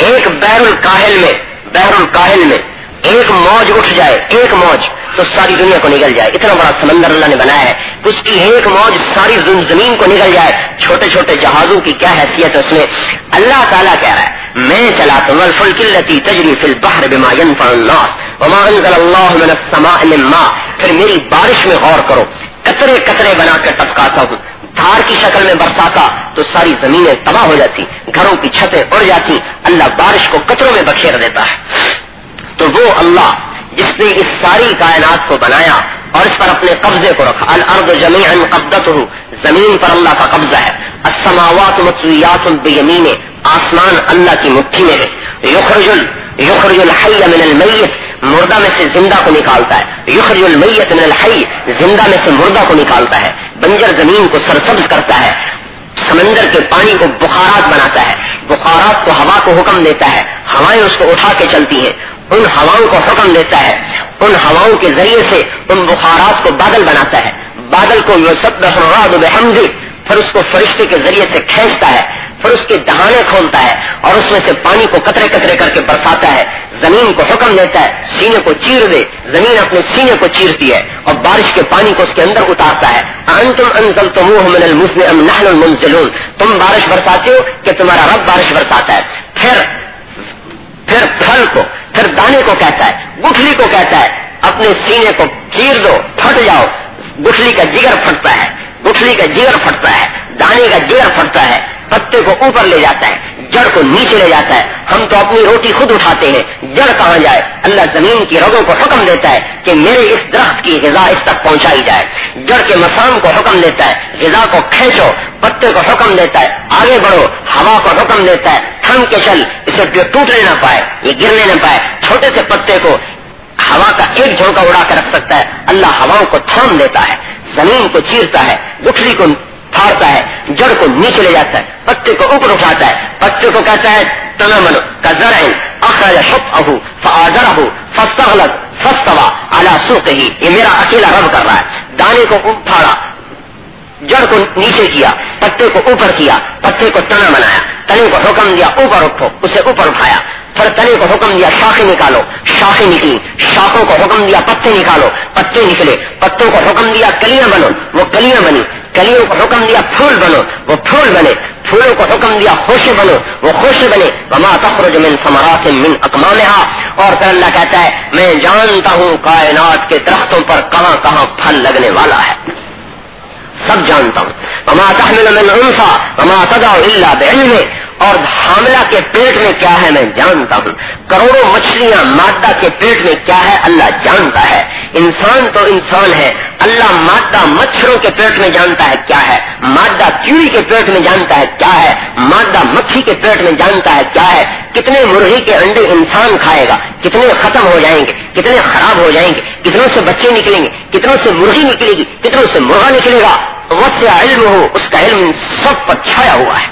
B: ایک بحر الکاہل میں ایک موج اٹھ جائے, ایک موج تو ساری دنیا کو نگل جائے. اتنا بڑا سمندر اللہ نے بنایا ہے, اس کی ایک موج ساری زمین کو نگل جائے. چھوٹے چھوٹے جہازوں کی کیا حیثیت ہے اس میں. اللہ تعالیٰ کہہ رہا ہے میں چلاتا ہوں والفلک التی تجری فی البحر بما ینفع الناس وما انزل اللہ من السماء من ماء. پھر میری بارش میں غور کرو, قطرے قطرے بنا کر ٹپکاتا ہوں, دھار کی شکل میں برساتا تو ساری زمینیں تباہ ہو جاتی, گھروں کی چھتیں اڑ جاتی. اللہ بارش کو قطروں میں بکھیر دیتا ہے. تو وہ اللہ جس نے اس ساری کائنات کو بنایا اور اس پر اپنے قبضے کو رکھا. الارض جميعا قبضته, زمین پر اللہ کا قبضہ ہے. السماوات مطویات بیمینہ, آسمان اللہ کی مٹھی میں ہے. یخرج الحی من المیت, مردہ میں سے زندہ کو نکالتا ہے. یخرج المیت من الحی, زندہ میں سے مردہ کو نکالتا ہے. بنجر زمین کو سرسبز کرتا ہے. سمندر کے پانی کو بخارات بناتا ہے. بخارات کو ہوا کو حکم دیتا ہے, ہوائیں اس کو اٹھا کے چلتی ہیں. ان ہواؤں کو حکم دیتا ہے, ان ہواؤں کے ذریعے سے ان بخارات کو بادل بناتا ہے. بادل کو یسبح الرعد بحمدہ, پھر اس کو فرشتے کے ذریعے سے کھینچتا ہے, پھر اس کے دہانے کھولتا ہے اور اس میں سے پانی کو قطرے قطرے کر کے برساتا ہے. زمین کو حکم دیتا ہے سینے کو چیر دے, زمین اپنے سینے کو چیرتی ہے اور بارش کے پانی کو اس کے اندر اتارتا ہے. انتم انزلتموہ من المزن ام نحن المنزلون, تم بارش برساتے ہو کہ تمہارا رب بارش برساتا ہے. پھر پھل کو, پھر دانے کو کہتا ہے, گٹھلی کو کہتا ہے اپنے سینے کو چیر دو, پھٹ جاؤ. گٹھلی کا جگر پھٹتا ہے, گٹھلی کا جگر پھٹتا ہے, دانے کا جگر پھٹتا ہے, پتے کو اوپر لے جاتا ہے, جڑ کو نیچے لے جاتا ہے. ہم تو اپنی روٹی خود اٹھاتے ہیں, جڑ کہاں جائے. اللہ زمین کی رگوں کو حکم دیتا ہے کہ میرے اس درخت کی غذا اس تک پہنچائی جائے. جڑ کے مسام کو حکم دیتا ہے غذا کو کھینچو. پتے کو حکم دیتا ہے آگے بڑھو. ہوا کو حکم دیتا ہے تھم کے چل, اسے ٹوٹنے نہ پائے, یہ گرنے نہ پائے. چھوٹے سے پتے کو ہوا کا ایک جھونکا اڑا کر رکھ سکتا ہے, اللہ ہواؤں کو تھام دیتا ہے. زمین کو چیرتا ہے, گٹھلی کو پھاڑتا ہے, جڑ کو نیچے لے جاتا ہے, پتے کو اوپر اٹھاتا ہے. پتے کو کہتا ہے تنمن کزرع اخرج شطأه فآزره فاستغلظ فاستوى على سوقه, یہ میرا اکیلا رب کر رہا ہے. دانے کو پھاڑا, جڑ کو نیچے کیا, پتے کو اوپر کیا, پتے کو تنا بنایا, تنے کو حکم دیا اوپر اٹھو, اسے اوپر اٹھایا. پھر تنے کو حکم دیا شاخیں نکالو, شاخیں نکلی. شاخوں کو حکم دیا پتے نکالو, پتے نکلے. پتوں کو حکم دیا کلیاں بنو, وہ کلیاں بنی. کلیوں کو حکم دیا پھول بنو, وہ پھول بنے. پھولوں کو حکم دیا خوشے بنو, وہ خوشے بنے. وما تخرج من ثمرات من اکمامها, اور پھر اللہ کہتا ہے میں جانتا ہوں کائنات کے درختوں پر کہاں کہاں پھل لگنے والا ہے, سب جانتا ہوں. وما تحمل من انثى وما تضع الا بعلمه, اور حاملہ کے پیٹ میں کیا ہے میں جانتا ہوں. کروڑوں مچھلیاں مادہ کے پیٹ میں کیا ہے اللہ جانتا ہے. انسان تو انسان ہے, اللہ مادہ مچھروں کے پیٹ میں جانتا ہے کیا ہے, مادہ کیڑی کے پیٹ میں جانتا ہے کیا ہے, مادہ مکھی کے پیٹ میں جانتا ہے کیا ہے. کتنے مرغی کے انڈے انسان کھائے گا, کتنے ختم ہو جائیں گے, کتنے خراب ہو جائیں گے, کتنوں سے بچے نکلیں گے, کتنوں سے مرغی نکلے گی, کتنوں سے مرغا نکلے گا. وسع علمہ, اس کا علم سب پر چھایا ہوا ہے.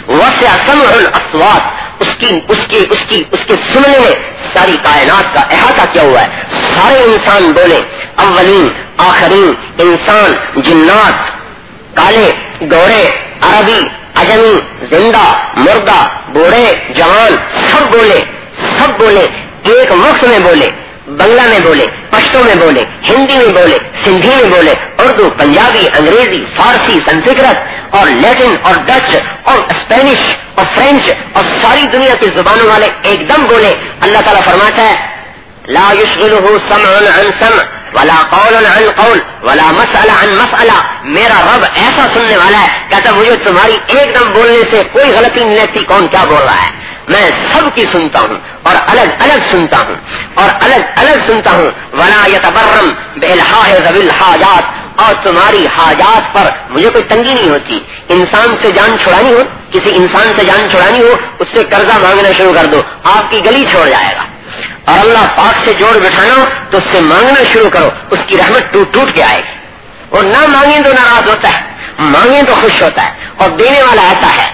B: وسع سمع الاصوات, اس کے سننے میں ساری کائنات کا احاطہ کیا ہوا ہے. سارے انسان بولے, اولین آخرین, انسان جنات, کالے گورے, عربی عجمی, زندہ مردہ, بوڑھے جوان, سب بولے ایک وقت میں بولے. بنگلہ میں بولے, پشتو میں بولے, ہندی میں بولے, سندھی میں بولے, اردو, پنجابی, انگریزی, فارسی, سنسکرت اور لیٹن اور ڈچ اور اسپینش اور فرینچ اور ساری دنیا کی زبانوں والے ایک دم بولے. اللہ تعالیٰ فرماتا ہے لا يشغلہ سمع عن سمع ولا قول عن قول ولا مسئلہ عن مسئلہ. میرا رب ایسا سننے والا ہے, کہتا مجھے تمہاری ایک دم بولنے سے کوئی غلطی نہیں لگتی کون کیا بول رہا ہے. میں سب کی سنتا ہوں اور الگ الگ سنتا ہوں. ولا يتبرم بإلحاح ذوي الحاجات, اور تمہاری حاجات پر مجھے کوئی تنگی نہیں ہوتی. انسان سے جان چھڑانی ہو, کسی انسان سے جان چھڑانی ہو, اس سے قرضہ مانگنا شروع کر دو, آپ کی گلی چھوڑ جائے گا. اور اللہ پاک سے جوڑ بٹھانا ہو تو اس سے مانگنا شروع کرو, اس کی رحمت ٹوٹ ٹوٹ کے آئے گی. اور نہ مانگیں تو ناراض ہوتا ہے, مانگیں تو خوش ہوتا ہے. اور دینے والا ایسا ہے,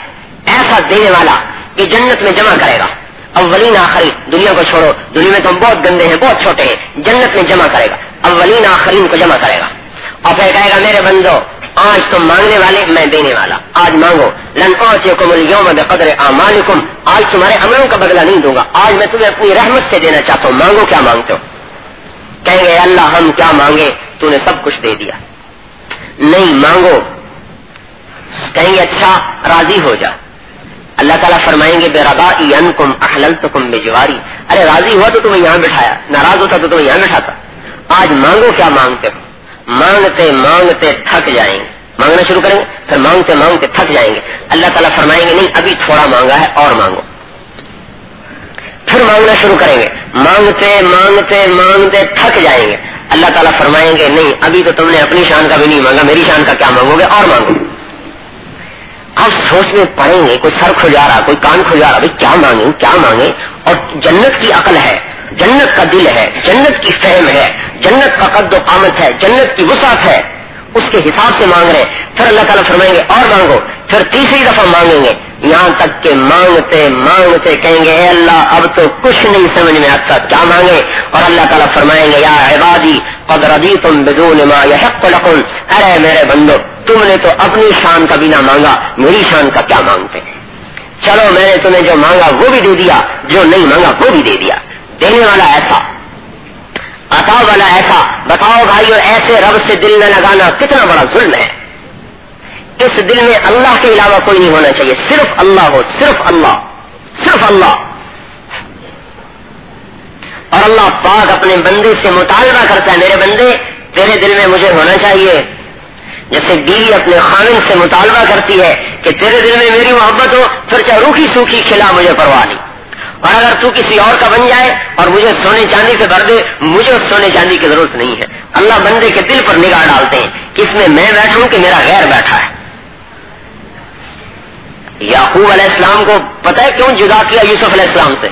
B: ایسا دینے والا کہ جنت میں جمع کرے گا اولین آخرین. دنیا کو چھوڑو, دنیا میں تم بہت گندے ہیں, بہت چھوٹے ہیں, جنت میں جمع کرے گا, اولین آخرین کو جمع کرے گا. اور پھر کہے گا میرے بندو آج تم مانگنے والے, میں دینے والا, آج مانگو. لن اعطیکم اليوم بقدر اعمالکم, آج تمہارے عملوں کا بدلہ نہیں دوں گا, آج میں تمہیں اپنی رحمت سے دینا چاہتا ہوں. مانگو, کیا مانگتے ہو؟ کہیں گے اللہ ہم کیا مانگے, تو نے سب کچھ دے دیا. نہیں مانگو. کہیں گے اچھا راضی ہو جا. اللہ تعالیٰ فرمائیں گے برضائی عنکم احللتکم بجواری. ارے راضی ہوا تو تمہیں یہاں بٹھایا, ناراض ہوتا تو تمہیں یہاں بٹھاتا. آج مانگو, کیا مانگتے ہو؟ مانگتے مانگتے تھک جائیں گے, مانگنا شروع کریں گے, پھر مانگتے مانگتے تھک جائیں گے. اللہ تعالیٰ فرمائیں گے نہیں ابھی تھوڑا مانگا ہے اور مانگو. پھر مانگنا شروع کریں گے, مانگتے مانگتے مانگتے تھک جائیں گے. اللہ تعالیٰ فرمائیں گے نہیں ابھی تو تم نے اپنی شان کا بھی نہیں مانگا, میری شان کا کیا مانگو گے, اور مانگو. اب سوچ میں پڑیں گے, کوئی سر کھجا رہا, کوئی کان کھجا رہا, بھائی کیا مانگیں کیا مانگیں. اور جنت کی عقل ہے, جنت کا دل ہے, جنت کی فہم ہے, جنت کا قد و قامت ہے, جنت کی وسعت ہے, اس کے حساب سے مانگ رہے. پھر اللہ تعالیٰ فرمائیں گے اور مانگو. پھر تیسری دفعہ مانگیں گے, یہاں تک کہ مانگتے مانگتے کہیں گے اے اللہ اب تو کچھ نہیں سمجھ میں آتا کیا مانگے. اور اللہ تعالیٰ فرمائیں گے یا عبادی قد رضیتم بدون ما یحق لکم, ارے میرے بندو تم نے تو اپنی شان کا بھی نہ مانگا, میری شان کا کیا مانگتے. چلو میں نے تمہیں جو مانگا وہ بھی دے دیا, جو نہیں مانگا وہ بھی دے دیا. دینے والا ایسا, عطا والا ایسا. بتاؤ بھائیو ایسے رب سے دل نہ لگانا کتنا بڑا ظلم ہے. اس دل میں اللہ کے علاوہ کوئی نہیں ہونا چاہیے, صرف اللہ ہو, صرف اللہ, صرف اللہ. اور اللہ پاک اپنے بندے سے مطالبہ کرتا ہے میرے بندے تیرے دل میں مجھے ہونا چاہیے. جیسے بیوی اپنے خاوند سے مطالبہ کرتی ہے کہ تیرے دل میں میری محبت ہو, پھر چاہے روکھی سوکھی کھلا مجھے پرواہ نہیں, اور اگر تو کسی اور کا بن جائے اور مجھے سونے چاندی سے بھر دے, مجھے اس سونے چاندی کی ضرورت نہیں ہے. اللہ بندے کے دل پر نگاہ ڈالتے ہیں کہ اس میں بیٹھوں کہ میرا غیر بیٹھا ہے. یعقوب علیہ السلام کو پتہ ہے کیوں جدا کیا یوسف علیہ السلام سے؟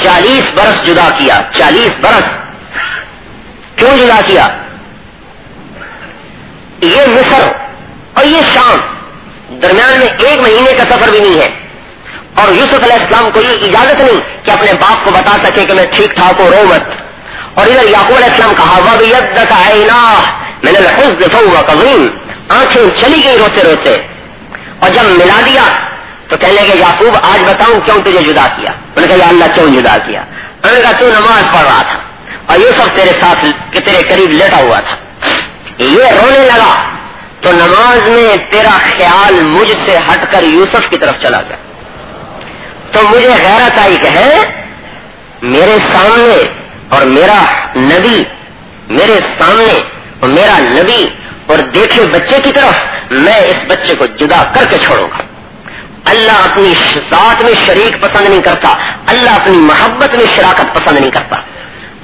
B: 40 برس جدا کیا, 40 برس کیوں جدا کیا؟ یہ مصر اور یہ شام درمیان میں 1 مہینے کا سفر بھی نہیں ہے, اور یوسف علیہ السلام کو یہ اجازت نہیں کہ اپنے باپ کو بتا سکے کہ میں ٹھیک ٹھاک ہوں, رو مت. اور ادھر یعقوب علیہ السلام کہا وَبِيَدَّكَ عَيْنَاهُ مِنَ الْحُزْنِ فَهُوَ كَظِيمٌ, آنکھیں چلی گئی روتے روتے. اور جب ملا دیا تو کہنے لگے یعقوب آج بتاؤں کیوں تجھے جدا کیا. انہوں نے کہا یا اللہ کیوں جدا کیا؟ انہوں نے کہا تو نماز پڑھ رہا تھا اور یوسف تیرے ساتھ تیرے قریب لیٹا ہوا تھا, یہ رونے لگا تو نماز میں تیرا خیال مجھ سے ہٹ کر یوسف کی طرف چلا گیا. تو مجھے غیرت آئی کہ ہے میرے سامنے اور میرا نبی, میرے سامنے اور میرا نبی, اور دیکھے بچے کی طرف, میں اس بچے کو جدا کر کے چھوڑوں گا. اللہ اپنی ذات میں شریک پسند نہیں کرتا, اللہ اپنی محبت میں شراکت پسند نہیں کرتا,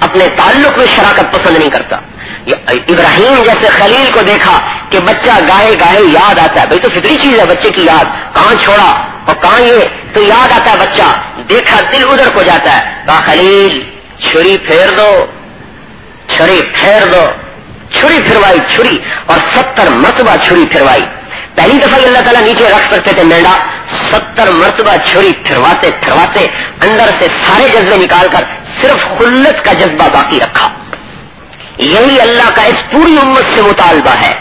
B: اپنے تعلق میں شراکت پسند نہیں کرتا. ابراہیم جیسے خلیل کو دیکھا کہ بچہ گاہے گاہے یاد آتا ہے, بھائی تو فطری چیز ہے بچے کی یاد, کہاں چھوڑا اور کہاں یہ, تو یاد آتا ہے بچہ, دیکھا دل ادھر کو جاتا ہے, کہا خلیل چھری پھیر دو, چھری پھیر دو, چھری پھروائی چھری, اور 70 مرتبہ چھری پھروائی. پہلی دفعہ اللہ تعالیٰ نیچے رکھ سکتے تھے مینڈا, 70 مرتبہ چھری پھرواتے پھرواتے اندر سے سارے جذبے نکال کر صرف خلت کا جذبہ باقی رکھا. یہی اللہ کا اس پوری امت سے مطالبہ ہے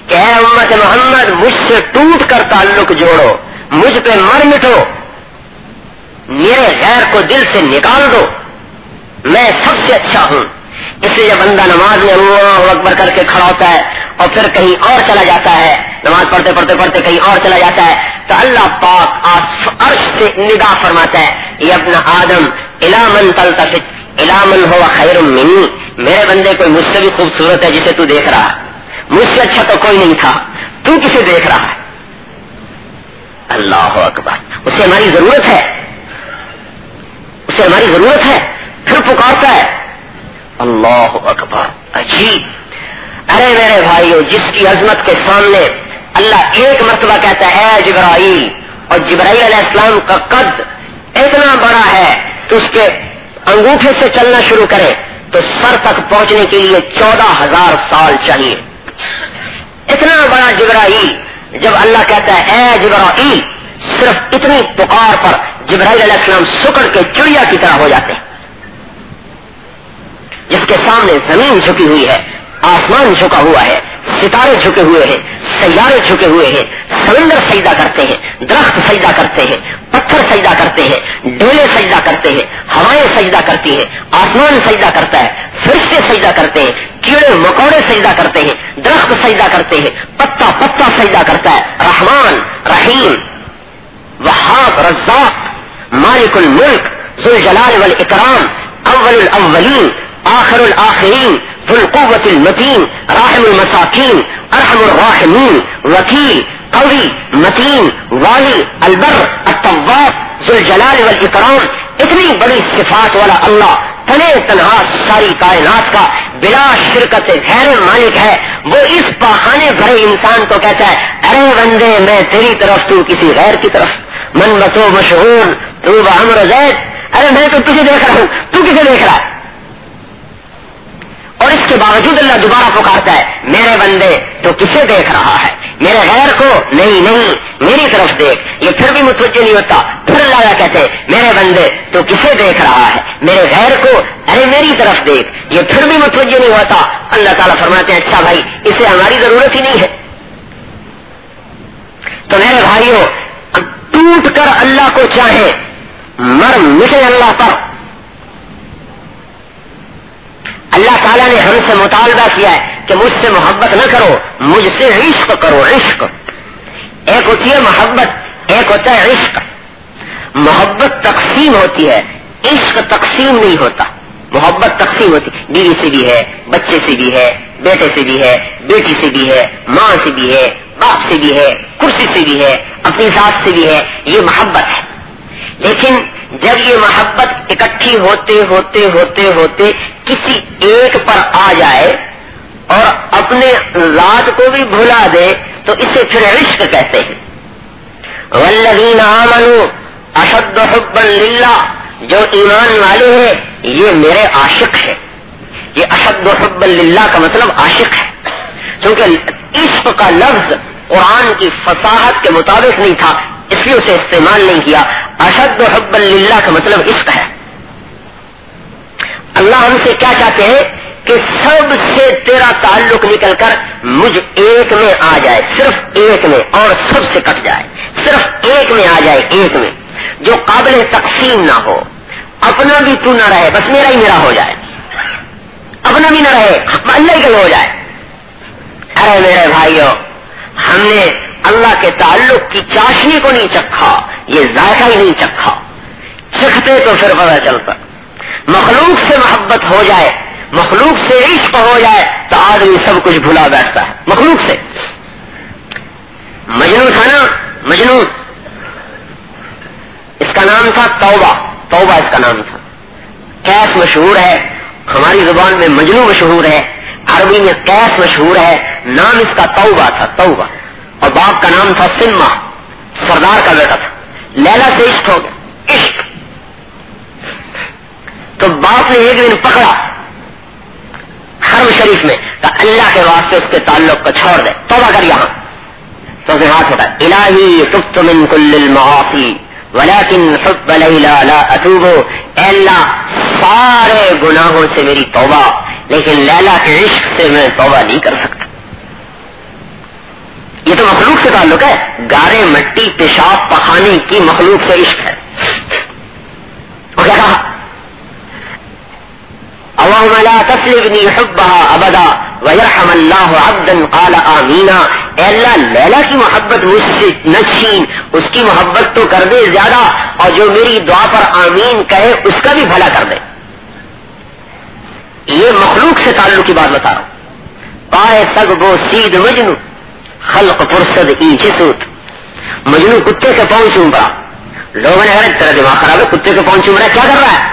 B: کہ اے امت محمد مجھ سے ٹوٹ کر تعلق جوڑو, مجھ پہ مر مٹو, میرے غیر کو دل سے نکال دو, میں سب سے اچھا ہوں. اس لیے جب بندہ نماز میں اللہ اکبر کر کے کھڑا ہوتا ہے اور پھر کہیں اور چلا جاتا ہے, نماز پڑھتے پڑھتے پڑھتے کہیں اور چلا جاتا ہے, تو اللہ پاک عرش سے نگاہ فرماتا ہے یہ ابن آدم الی من تلتفت الی من هو خیر منی, میرے بندے کوئی مجھ سے بھی خوبصورت ہے جسے تو دیکھ رہا ہے, مجھ سے اچھا تو کوئی نہیں تھا, تو کسے دیکھ رہا ہے؟ اللہ اکبر. اسے ہماری ضرورت ہے, اسے ہماری ضرورت ہے, پھر پکارتا ہے اللہ اکبر. عجیب ارے میرے بھائیو، جس کی عظمت کے سامنے اللہ ایک مرتبہ کہتا ہے اے جبرائیل، اور جبرائیل علیہ السلام کا قد اتنا بڑا ہے کہ اس کے انگوٹھے سے چلنا شروع کرے تو سر تک پہنچنے کے لیے 14,000 سال چاہیے. اتنا بڑا جبرائیل، جب اللہ کہتا ہے اے جبرائیل، صرف اتنی پکار پر جبرائیل علیہ السلام سکڑ کے چڑیا کی طرح ہو جاتے ہیں، جس کے سامنے زمین جھکی ہوئی ہے، آسمان جھکا ہوا ہے، ستارے جھکے ہوئے ہیں، سیارے جھکے ہوئے ہیں، سمندر سجدہ کرتے ہیں، درخت سجدہ کرتے ہیں، پتھر سجدہ کرتے ہیں، ڈھولے سجدہ کرتے ہیں، ہوائیں سجدہ کرتی ہیں، آسمان سجدہ کرتا ہے، فرشتے سجدہ کرتے ہیں، کیڑے مکوڑے سجدہ کرتے ہیں، درخت سجدہ کرتے ہیں، پتا پتا سجدہ کرتا ہے. رحمان، رحیم، وہاب، رزاق، مالک الملک، ذو الجلال والاکرام، اول الاولین، آخر الآخرین، ذو القوة المتین، راحم المساکین، ارحم الراحمین، وکیل، قوی، متین، والی، البر، التواب، ذو الجلال والاکرام. اتنی بڑی صفات والا اللہ تنے تنہا ساری کائنات کا بلا شرکت غیر مالک ہے. وہ اس بہانے بھرے انسان کو کہتا ہے ارے بندے میں تیری طرف، تو کسی غیر کی طرف. من بتو مشہور تو بعمر زید، ارے میں تو تجھے دیکھ رہا ہوں، تو کسے دیکھ رہا ہے؟ اور اس کے باوجود اللہ دوبارہ پکارتا ہے میرے بندے تو کسے دیکھ رہا ہے؟ میرے غیر کو نہیں، میری طرف دیکھ. یہ پھر بھی متوجہ نہیں ہوتا. پھر اللہ کہتے ہیں میرے بندے تو کسے دیکھ رہا ہے؟ میرے غیر کو، ارے میری طرف دیکھ. یہ پھر بھی متوجہ نہیں ہوتا. اللہ تعالیٰ فرماتے ہیں اچھا بھائی، اسے ہماری ضرورت ہی نہیں ہے. تو میرے بھائیوں، ٹوٹ کر اللہ کو چاہیں، مر مٹے اللہ پر. اللہ تعالیٰ نے ہم سے مطالبہ کیا ہے کہ مجھ سے محبت نہ کرو، مجھ سے عشق کرو. عشق ایک ہوتی ہے محبت، ایک ہوتا ہے عشق. محبت تقسیم ہوتی ہے، عشق تقسیم نہیں ہوتا. محبت تقسیم ہوتی، بیوی سے بھی ہے، بچے سے بھی ہے، بیٹے سے بھی ہے، بیٹی سے بھی ہے، ماں سے بھی ہے، باپ سے بھی ہے، کرسی سے بھی ہے، اپنی ذات سے بھی ہے. یہ محبت ہے. لیکن جب یہ محبت اکٹھی ہوتے ہوتے ہوتے ہوتے کسی ایک پر آ جائے اور اپنے ذات کو بھی بھلا دے تو اسے پھر عشق کہتے ہیں. والذین آمنوا اشد حبا للہ، جو ایمان والے ہیں یہ میرے عاشق ہے. یہ اشد حبا للہ کا مطلب عاشق ہے، کیونکہ عشق کا لفظ قرآن کی فصاحت کے مطابق نہیں تھا، اس لیے اسے استعمال نہیں کیا. اشد حبا للہ کا مطلب عشق ہے. اللہ ہم سے کیا چاہتے ہیں کہ سب سے تیرا تعلق نکل کر مجھ ایک میں آ جائے، صرف ایک میں، اور سب سے کٹ جائے. صرف ایک میں آ جائے، ایک میں جو قابل تقسیم نہ ہو. اپنا بھی تو نہ رہے، بس میرا ہی میرا ہو جائے. اپنا بھی نہ رہے، اللہ ہی ہو جائے. ارے میرے بھائیو، ہم نے اللہ کے تعلق کی چاشنی کو نہیں چکھا، یہ ذائقہ ہی نہیں چکھا. چکھتے تو پھر پتہ چلتا. مخلوق سے محبت ہو جائے، مخلوق سے عشق ہو جائے تو آدمی سب کچھ بھلا بیٹھتا ہے. مخلوق سے مجنون تھا نا، مجنون، اس کا نام تھا توبہ. توبہ اس کا نام تھا. کیس مشہور ہے، ہماری زبان میں مجنون مشہور ہے، عربی میں کیس مشہور ہے. نام اس کا توبہ تھا، توبہ. اور باپ کا نام تھا سلمہ، سردار کا بیٹا تھا. لیلا سے عشق ہو گیا، عشق. تو باپ نے ایک دن پکڑا حرم شریف میں، کہ اللہ کے واسطے اس کے تعلق کو چھوڑ دے، توبہ کر. یہاں تو اس نے ہاتھ اٹھا، الہی تبت من کل المعاصی ولیکن حب لیلا لا اتوب. اے اللہ، سارے گناہوں سے میری توبہ، لیکن لیلا کے عشق سے میں توبہ نہیں کر سکتا. یہ تو مخلوق سے تعلق ہے. گارے مٹی پیشاب پخانے کی مخلوق سے عشق ہے. اور کیا کہا؟ اللهم لا تسلبني حبها ابدا ويرحم الله عبدا قال آمین. اے اللہ، لیلا کی محبت مجھ سے نہ چھین، اس کی محبت تو کر دے زیادہ، اور جو میری دعا پر آمین کہے اس کا بھی بھلا کر دے. یہ مخلوق سے تعلق کی بات بتا رہا ہوں. پائے سگ بو سید مجنو خلق پرسد اینچے سوت. مجنو کتے کے پاؤں چوم رہا. لوگوں نے کہا تیرا دماغ خراب ہے، کتے کے پاؤں چوم رہا ہے، کیا کر رہا ہے؟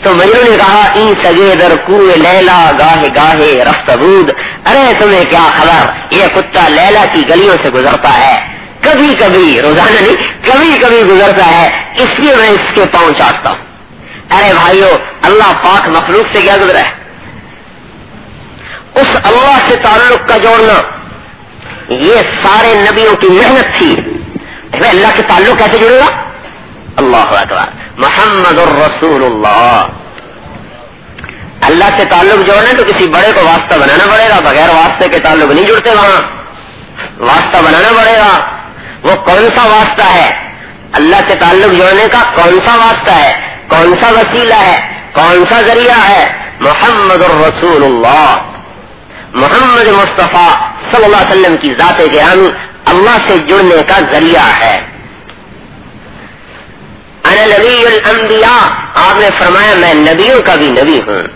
B: تو مجنون نے کہا ای سگے در کوئے لیلا گاہے گاہے رفت بود، ارے تمہیں کیا خبر، یہ کتا لیلا کی گلیوں سے گزرتا ہے، کبھی کبھی، روزانہ نہیں، کبھی کبھی گزرتا ہے، اس لیے میں اس کے پاؤں چاٹتا ہوں۔ ارے بھائیو، اللہ پاک مخلوق سے کیا گزرا ہے؟ اس اللہ سے تعلق کا جوڑنا یہ سارے نبیوں کی محنت تھی۔ اللہ کے تعلق کیسے جڑے گا؟ اللہ اکبر، محمد الرسول اللہ۔ اللہ سے تعلق جوڑنا تو کسی بڑے کو واسطہ بنانا پڑے گا، بغیر واسطے کے تعلق نہیں جڑتے، وہاں واسطہ بنانا پڑے گا۔ وہ کون سا واسطہ ہے؟ اللہ سے تعلق جوڑنے کا کون سا واسطہ ہے، کون سا وسیلہ ہے، کون سا ذریعہ ہے؟ محمد الرسول اللہ، محمد مصطفیٰ صلی اللہ علیہ وسلم کی ذات گرامی اللہ سے جڑنے کا ذریعہ ہے۔ انا نبی الانبیاء، آپ نے فرمایا میں نبیوں کا بھی نبی ہوں۔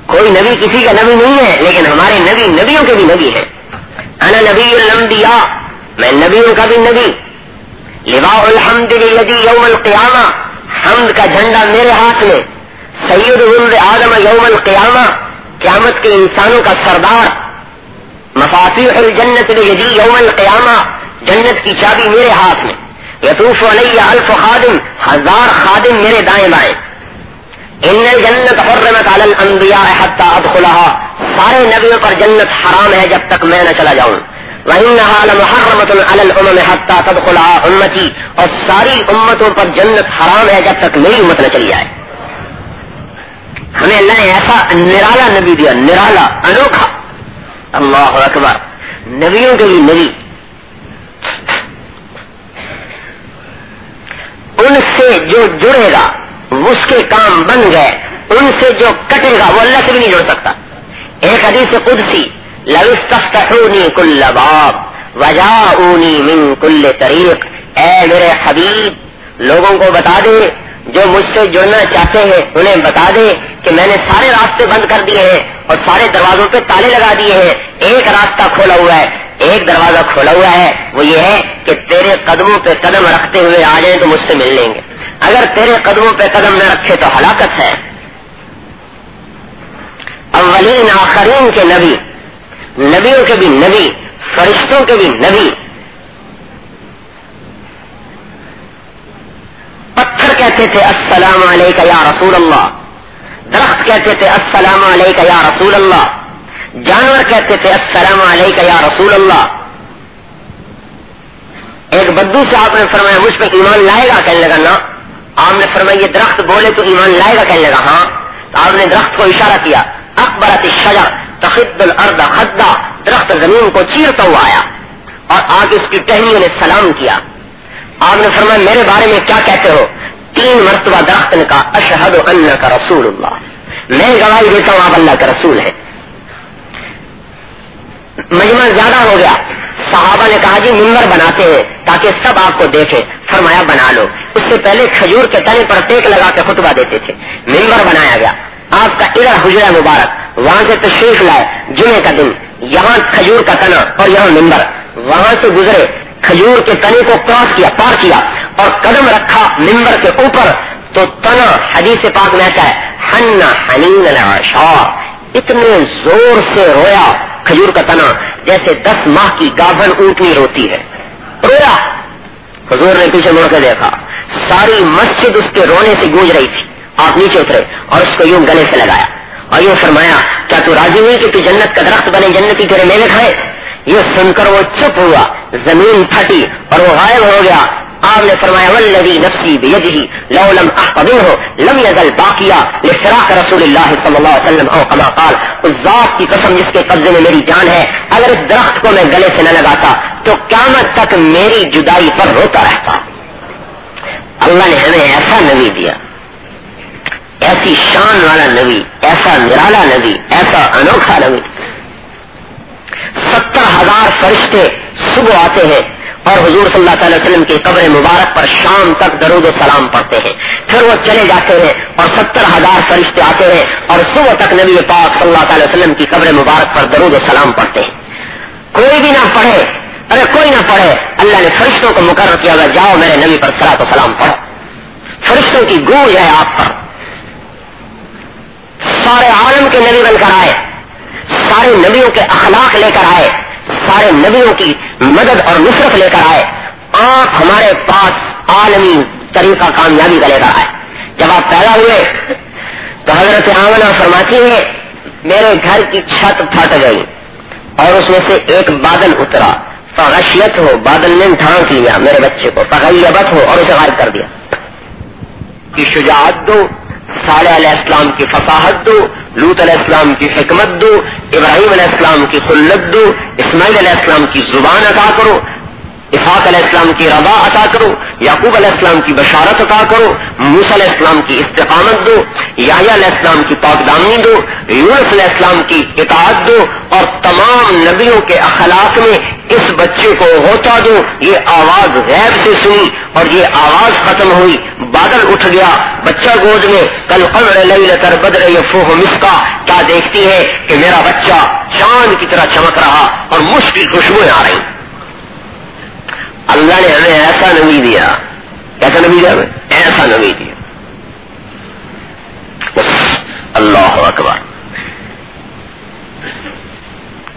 B: کوئی نبی کسی کا نبی نہیں ہے، لیکن ہمارے نبی نبیوں کے بھی نبی ہیں۔ انا نبی الانبیاء، میں نبیوں کا بھی نبی۔ لواء الحمد للذی یوم القیامہ، حمد کا جھنڈا میرے ہاتھ میں۔ سید ولد آدم یوم القیامہ، قیامت کے انسانوں کا سردار۔ مفاتیح الجنت بیدی یوم القیامہ، جنت کی چابی میرے ہاتھ میں۔ یطوف علی الف خادم، 1000 خادم میرے دائیں بائیں۔ ان الجنت حرمت علی الانبیاء حتی ادخلها، سارے نبیوں پر جنت حرام ہے جب تک میں نہ چلا جاؤں۔ وانها لمحرمۃ علی الامم حتی تدخلها امتی، اور ساری امتوں پر جنت حرام ہے جب تک میری امت نہ چلی جائے۔ ہمیں اللہ نے ایسا نرالا نبی دیا، نرالا، انوکھا۔ اللہ اکبر، نبیوں کے بھی نبی۔ ان سے جو جڑے گا اس کے کام بن گئے، ان سے جو کٹے گا وہ اللہ سے بھی نہیں جڑ سکتا۔ ایک حدیث قدسی، لو استفتحونی کل باب وجاؤنی من کل طریق، اے میرے حبیب لوگوں کو بتا دے، جو مجھ سے جڑنا چاہتے ہیں انہیں بتا دے کہ میں نے سارے راستے بند کر دیے ہیں اور سارے دروازوں پہ تالے لگا دیے ہیں، ایک راستہ کھولا ہوا ہے، ایک دروازہ کھولا ہوا ہے، وہ یہ ہے کہ تیرے قدموں پہ قدم رکھتے ہوئے آ جائیں تو مجھ سے مل لیں گے، اگر تیرے قدموں پہ قدم نہ رکھے تو ہلاکت ہے۔ اولین آخرین کے نبی، نبیوں کے بھی نبی، فرشتوں کے بھی نبی۔ پتھر کہتے تھے السلام علیکہ یا رسول اللہ، درخت کہتے تھے السلام علیکہ یا رسول اللہ، جانور کہتے تھے السلام علیکہ یا رسول اللہ۔ ایک بدو سے آپ نے فرمایا مجھ پہ ایمان لائے گا؟ کہنے لگا نا۔ آپ نے فرمایا یہ درخت بولے تو ایمان لائے گا؟ کہنے لگا ہاں۔ تو آپ نے درخت کو اشارہ کیا، اکبرت الشجر تخد الارض خدا، درخت زمین کو چیرتا ہوا آیا اور آگے اس کی ٹہنیوں نے سلام کیا۔ آپ نے فرمایا میرے بارے میں کیا کہتے ہو؟ 3 مرتبہ درخت نے کہا اشہد انک رسول اللہ، میں گواہی دیتا ہوں آپ اللہ کے رسول ہیں۔ مجمع زیادہ ہو گیا، صحابہ نے کہا جی ممبر بناتے ہیں تاکہ سب آپ کو دیکھے، فرمایا بنا لو۔ اس سے پہلے کھجور کے تنے پر ٹیک لگا کے خطبہ دیتے تھے، ممبر بنایا گیا۔ آپ کا ادھر حجرہ مبارک، وہاں سے تشریف لائے جمعے کا دن، یہاں کھجور کا تنا اور یہاں ممبر، وہاں سے گزرے، کھجور کے تنے کو کراس کیا، پار کیا اور قدم رکھا ممبر کے اوپر، تو تنا حدیث پاک میں آتا ہے حن حنین العشاء، اتنے زور سے رویا کھجور کا تنا جیسے 10 ماہ کی گابھن اونٹنی روتی ہے، رویا۔ حضور نے پیچھے مڑ کے دیکھا، ساری مسجد اس کے رونے سے گونج رہی تھی۔ آپ نیچے اترے اور اس کو یوں گلے سے لگایا اور یوں فرمایا کیا تو راضی نہیں کہ تو جنت کا درخت بنے، جنتی تیرے میوے کھائے؟ یہ سن کر وہ چپ ہوا، زمین پھٹی اور وہ غائب ہو گیا۔ آپ نے فرمایا والذی نفسی بیدہ لو لم احفظہ لم یزل باقیا لفراق رسول اللہ صلی اللہ علیہ وسلم او کما قال، اس ذات کی قسم جس کے قبضے میں میری جان ہے، اگر اس درخت کو میں گلے سے نہ لگاتا تو قیامت تک میری جدائی پر روتا رہتا۔ اللہ نے ہمیں ایسا نبی دیا، ایسی شان والا نبی، ایسا نرالا نبی، ایسا انوکھا نبی۔ 70,000 فرشتے صبح آتے ہیں اور حضور صلی اللہ تعالی وسلم کی قبر مبارک پر شام تک درود و سلام پڑھتے ہیں، پھر وہ چلے جاتے ہیں اور 70,000 فرشتے آتے ہیں اور صبح تک نبی پاک صلی اللہ تعالی وسلم کی قبر مبارک پر درود و سلام پڑھتے ہیں۔ کوئی بھی نہ پڑھے، ارے کوئی نہ پڑھے، اللہ نے فرشتوں کو مقرر کیا ہوا جاؤ میرے نبی پر صلاۃ و سلام پڑھو۔ فرشتوں کی گونج ہے آپ پر. سارے عالم کے نبی بن کر آئے, سارے نبیوں کے اخلاق لے کر آئے, سارے نبیوں کی مدد اور نصرت لے کر آئے. آپ ہمارے پاس عالمی طریقہ کامیابی کا لے کر آئے. جب آپ پیدا ہوئے تو حضرت آمنہ فرماتی ہے میرے گھر کی چھت پھٹ گئی اور اس میں سے ایک بادل اترا, فغشیت ہو, بادل نے ڈھانک لیا میرے بچے کو, فغیبت ہو, اور اسے غائب کر دیا. کی شجاعت دو, صالح علیہ السلام کی فصاحت دو, لوط علیہ السلام کی حکمت دو, ابراہیم علیہ السلام کی خلت دو, اسماعیل علیہ السلام کی زبان عطا کرو, اسحاق علیہ السلام کی رضا عطا کرو, یعقوب علیہ السلام کی بشارت عطا کرو, موسیٰ علیہ السلام کی استقامت دو, یحییٰ علیہ السلام کی پاک دامنی دو, یونس علیہ السلام کی اطاعت دو, اور تمام نبیوں کے اخلاق میں اس بچے کو ہوتا دو. یہ آواز غیب سے سنی اور یہ آواز ختم ہوئی, بادل اٹھ گیا, بچہ گود میں, کل قمر لیلۃ البدر یفوح مسکا, کیا دیکھتی ہے کہ میرا بچہ چاند کی طرح چمک رہا اور مشک کی خوشبوئیں آ رہی. اللہ نے ہمیں ایسا نبی دیا, ایسا نبی دیا, ایسا نبی دیا. بس اللہ اکبر.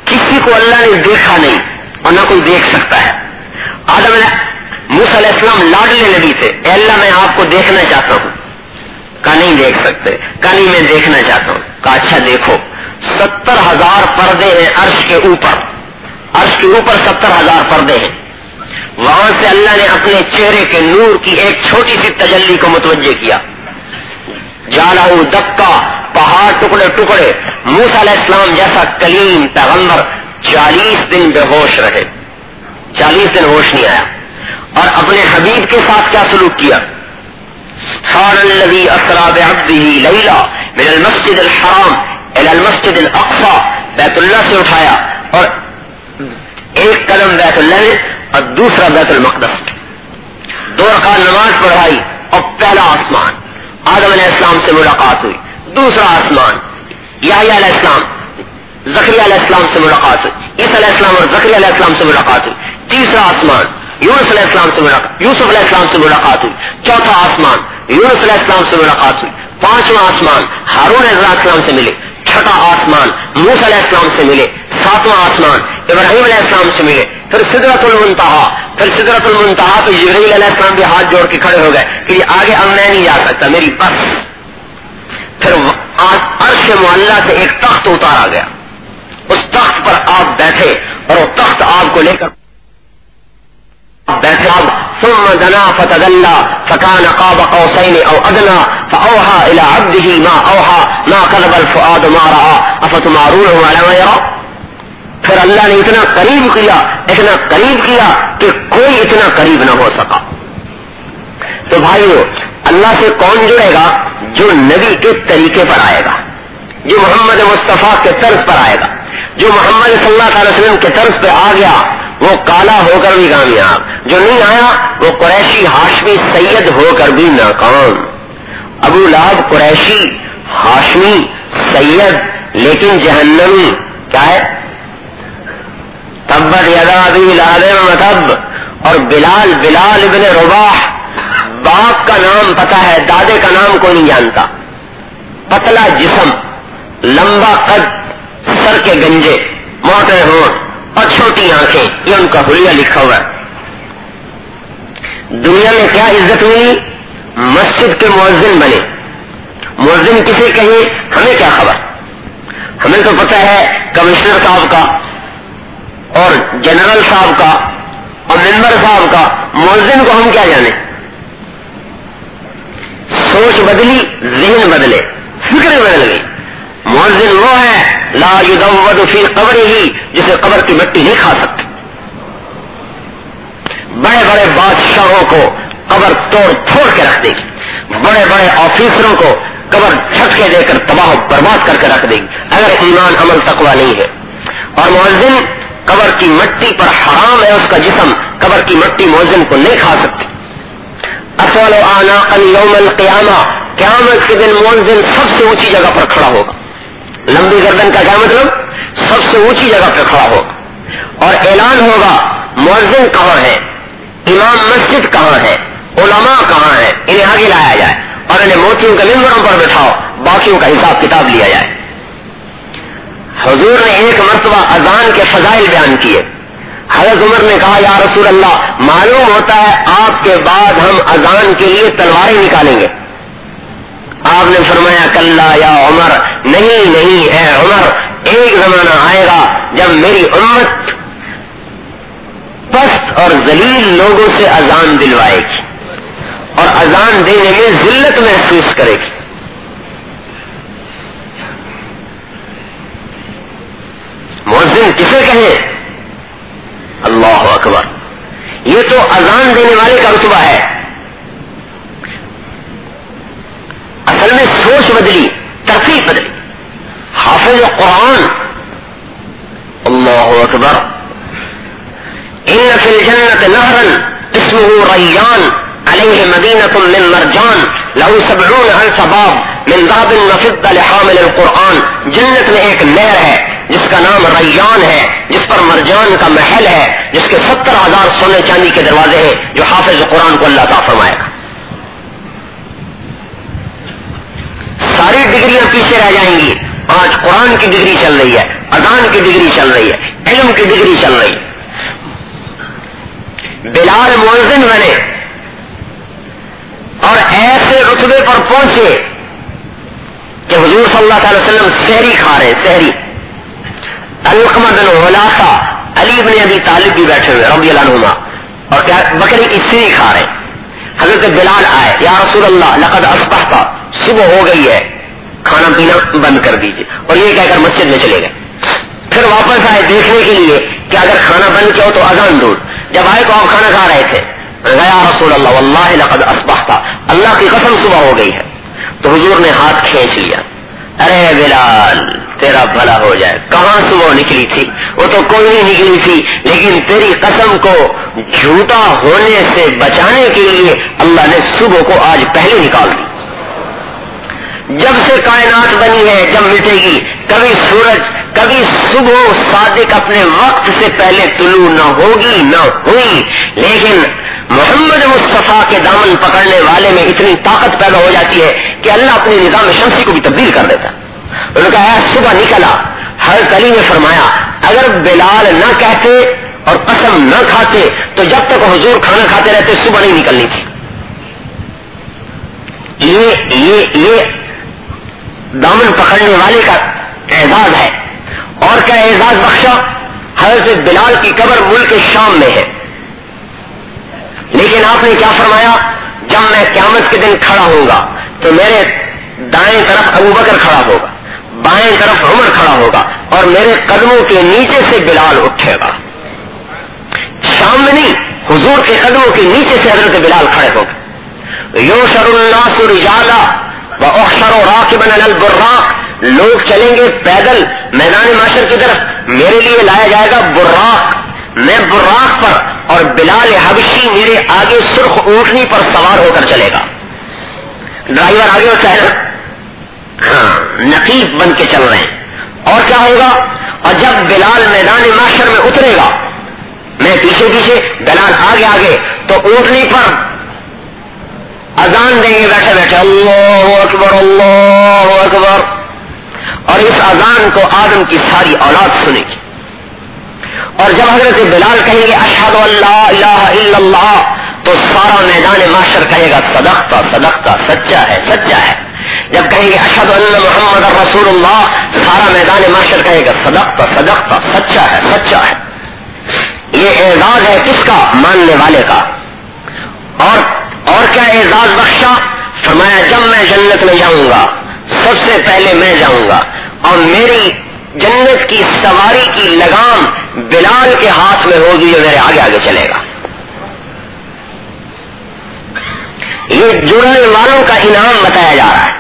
B: کسی کو اللہ نے دیکھا نہیں اور نہ کوئی دیکھ سکتا ہے. آدم موسیٰ علیہ السلام لاڈلے نبی تھے, اے اللہ میں آپ کو دیکھنا چاہتا ہوں. کہا نہیں دیکھ سکتے. کہا نہیں میں دیکھنا چاہتا ہوں. کہا اچھا دیکھو, 70,000 پردے ہیں عرش کے اوپر, عرش کے اوپر 70,000 پردے ہیں. وہاں سے اللہ نے اپنے چہرے کے نور کی ایک چھوٹی سی تجلی کو متوجہ کیا. جالہ دکا, پہاڑ ٹکڑے ٹکڑے. موسیٰ علیہ السلام جیسا کلیم پیغمبر 40 دن بے ہوش رہے, 40 دن ہوش نہیں آیا. اور اپنے حبیب کے ساتھ کیا سلوک کیا؟ سبحان الذی اسری بعبدہ لیلا من المسجد الحرام الی المسجد الاقصی. بیت اللہ سے اٹھایا اور ایک قدم بیت اللہ میں اور دوسرا بیت المقدس. 2 رکعت نماز پڑھائی اور پہلا آسمان آدم علیہ السلام سے ملاقات ہوئی, دوسرا آسمان یحییٰ علیہ السلام زکریا علیہ السلام سے ملاقات ہوئی, عیسیٰ علیہ السلام اور زکریا علیہ السلام سے ملاقات ہوئی, تیسرا آسمان یونس علیہ السلام سے ملاقات, یوسف علیہ السلام سے ملاقات ہوئی, چوتھا آسمان یونس علیہ السلام سے ملاقات ہوئی, پانچواں آسمان ہارون علیہ السلام سے ملے, چھٹا آسمان موسیٰ علیہ السلام سے ملے, ساتواں آسمان ابراہیم علیہ السلام سے ملے, پھر سدرۃ المنتہا, پھر سدرۃ المنتہا تو جبرائیل علیہ السلام بھی ہاتھ جوڑ کے کھڑے ہو گئے کہ یہ آگے اب میں نہیں جا سکتا, میری بس. پھر عرش معلیٰ سے ایک تخت اتارا گیا, اس تخت پر آپ بیٹھے اور وہ تخت آپ کو لے کر بیٹھے. ثم دنا فتدلى فكان قاب قوسين او ادنى فاوحى الى عبده ما اوحى ما كذب الفؤاد ما راى افتمارونه على ما يرى. پھر اللہ نے اتنا قریب کیا, اتنا قریب کیا کہ کوئی اتنا قریب نہ ہو سکا. تو بھائیو, اللہ سے کون جڑے گا؟ جو نبی کے طریقے پر آئے گا, جو محمد مصطفیٰ کے طرز پر آئے گا. جو محمد صلی اللہ علیہ وسلم کے طرز پہ آ گیا وہ کالا ہو کر بھی کامیاب, جو نہیں آیا وہ قریشی ہاشمی سید ہو کر بھی ناکام. ابو لہب قریشی ہاشمی سید لیکن جہنمی. کیا ہے؟ تبت یدا ابی لہب وتب. اور بلال, بلال ابن رباح, باپ کا نام پتہ ہے, دادے کا نام کوئی نہیں جانتا. پتلا جسم, لمبا قد, سر کے گنجے, موٹے ہونٹ اور چھوٹی آنکھیں, یہ ان کا حلیہ لکھا ہوا ہے. دنیا میں کیا عزت ملی؟ مسجد کے مؤذن بنے. مؤذن کسے کہیں ہمیں کیا خبر؟ ہمیں تو پتہ ہے کمشنر صاحب کا اور جنرل صاحب کا اور ممبر صاحب کا. مؤذن کو ہم کیا جانے؟ سوچ بدلی, ذہن بدلے, فکر بدل گئی. مؤذن وہ ہے لا یدود فی قبرہ, جسے قبر کی مٹی نہیں کھا سکتی. بڑے بڑے بادشاہوں کو قبر توڑ پھوڑ کے رکھ دے گی, بڑے بڑے آفیسروں کو قبر جھٹکے دے کر تباہ و برباد کر کے رکھ دے گی اگر ایمان عمل تقویٰ نہیں ہے. اور مؤذن قبر کی مٹی پر حرام ہے, اس کا جسم, قبر کی مٹی مؤذن کو نہیں کھا سکتی. اصول اعناقا یوم القیامہ, قیامت کے دن مؤذن سب سے اونچی جگہ پر کھڑا ہوگا. لمبی گردن کا کیا مطلب؟ سب سے اونچی جگہ پہ کھڑا ہوگا اور اعلان ہوگا مؤذن کہاں ہے, امام مسجد کہاں ہے, علماء کہاں ہیں، انہیں آگے لایا جائے اور انہیں موتیوں کے ممبروں پر بٹھاؤ، باقیوں کا حساب کتاب لیا جائے۔ حضور نے ایک مرتبہ اذان کے فضائل بیان کیے۔ حضرت عمر نے کہا یا رسول اللہ، معلوم ہوتا ہے آپ کے بعد ہم اذان کے لیے تلواریں نکالیں گے۔ آپ نے فرمایا کلا یا عمر، نہیں نہیں اے عمر، ایک زمانہ آئے گا جب میری امت پست اور ذلیل لوگوں سے اذان دلوائے گی اور اذان دینے میں ذلت محسوس کرے گی۔ مؤذن کسے کہیں؟ اللہ اکبر، یہ تو اذان دینے والے کا رتبہ ہے۔ اصل میں سوچ بدلی، ترتیب بدلی۔ حافظ قرآن، اللہ اکبر، ان فی الجنة نهرا اسمه ریان علیہ مدینة من مرجان له 70,000 باب من ذهب وفضة لحامل القرآن۔ جنت میں ایک نہر ہے جس کا نام ریان ہے، جس پر مرجان کا محل ہے، جس کے 70,000 سونے چاندی کے دروازے ہیں، جو حافظ قرآن کو اللہ تعالیٰ فرمائے گا۔ ساری ڈگریاں پیچھے رہ جائیں گی، آج قرآن کی ڈگری چل رہی ہے، اذان کی ڈگری چل رہی ہے، علم کی ڈگری چل رہی ہے۔ بلال مؤذن بنے اور ایسے رتبے پر پہنچے کہ حضور صلی اللہ علیہ وسلم سحری کھا رہے، سحری۔ علقمہ بن علاقہ، علی بن ابی طالب بھی بیٹھے ہوئے رضی اللہ عنہما، اور کیا بکری کی سری کھا رہے۔ حضرت بلال آئے، یا رسول اللہ لقد اصبحت، صبح ہو گئی ہے، کھانا پینا بند کر دیجیے، اور یہ کہہ کر مسجد میں چلے گئے۔ پھر واپس آئے دیکھنے کے لیے کہ اگر کھانا بند کیا ہو تو اذان دو۔ جب آئے تو آپ کھانا کھا رہے تھے، یا رسول اللہ واللہ لقد اصبحت، اللہ کی قسم صبح ہو گئی ہے۔ تو حضور نے ہاتھ کھینچ لیا، ارے بلال تیرا بھلا ہو جائے، کہاں صبح نکلی تھی؟ وہ تو کوئی نہیں نکلی تھی، لیکن تیری قسم کو جھوٹا ہونے سے بچانے کے لیے اللہ نے صبح کو آج پہلے نکال دی۔ جب سے کائنات بنی ہے، جب مٹے گی، کبھی سورج، کبھی صبح صادق اپنے وقت سے پہلے طلوع نہ ہوگی، نہ ہوئی، لیکن محمد مصطفیٰ کے دامن پکڑنے والے میں اتنی طاقت پیدا ہو جاتی ہے کہ اللہ اپنے نظام شمسی کو بھی تبدیل کر دیتا ہے۔ انہوں نے کہا صبح نکلا، حضرت علی نے فرمایا اگر بلال نہ کہتے اور قسم نہ کھاتے تو جب تک حضور کھانا کھاتے رہتے صبح نہیں نکلنی تھی۔ یہ دامن پکڑنے والے کا اعزاز ہے۔ اور کیا اعزاز بخشا؟ حضرت بلال کی قبر ملک شام میں ہے، لیکن آپ نے کیا فرمایا؟ جب میں قیامت کے دن کھڑا ہوں گا تو میرے دائیں طرف ابو بکر کھڑا ہوگا، بائیں طرف عمر کھڑا ہوگا، اور میرے قدموں کے نیچے سے بلال اٹھے گا۔ شام میں نہیں، حضور کے قدموں کے نیچے سے حضرت بلال کھڑے ہوگا۔ یوشر الناس رجالا واحشر راکبا علی البراق، لوگ چلیں گے پیدل میدان محشر کی طرف، میرے لیے لایا جائے گا براق، میں براق پر، اور بلال حبشی میرے آگے سرخ اونٹنی پر سوار ہو کر چلے گا۔ ڈرائیور آگے ہوتا ہے نا، ہاں نقیب بن کے چل رہے ہیں۔ اور کیا ہوگا؟ اور جب بلال میدان محشر میں اترے گا، میں پیچھے پیچھے، بلال آگے آگے، تو اونٹنی پر اذان دیں گے بیٹھے بیٹھے، اللہ اکبر اللہ اکبر، اور اس اذان کو آدم کی ساری اولاد سنے گی۔ اور جب حضرت بلال کہیں گے اشہد ان لا الہ الا اللہ، تو سارا میدان محشر کہے گا صدقتا صدقتا، سچا ہے سچا ہے۔ جب کہیں گے اشہد ان محمد رسول اللہ، سارا میدان محشر کہے گا صدقتا صدقتا، سچا ہے سچا ہے۔ یہ اعزاز ہے کس کا؟ ماننے والے کا۔ اور کیا اعزاز بخشا؟ فرمایا جب میں جنت میں جاؤں گا سب سے پہلے میں جاؤں گا، اور میری جنت کی سواری کی لگام بلال کے ہاتھ میں ہوگی، جو میرے آگے آگے چلے گا۔ یہ جڑنے والوں کا انعام بتایا جا رہا ہے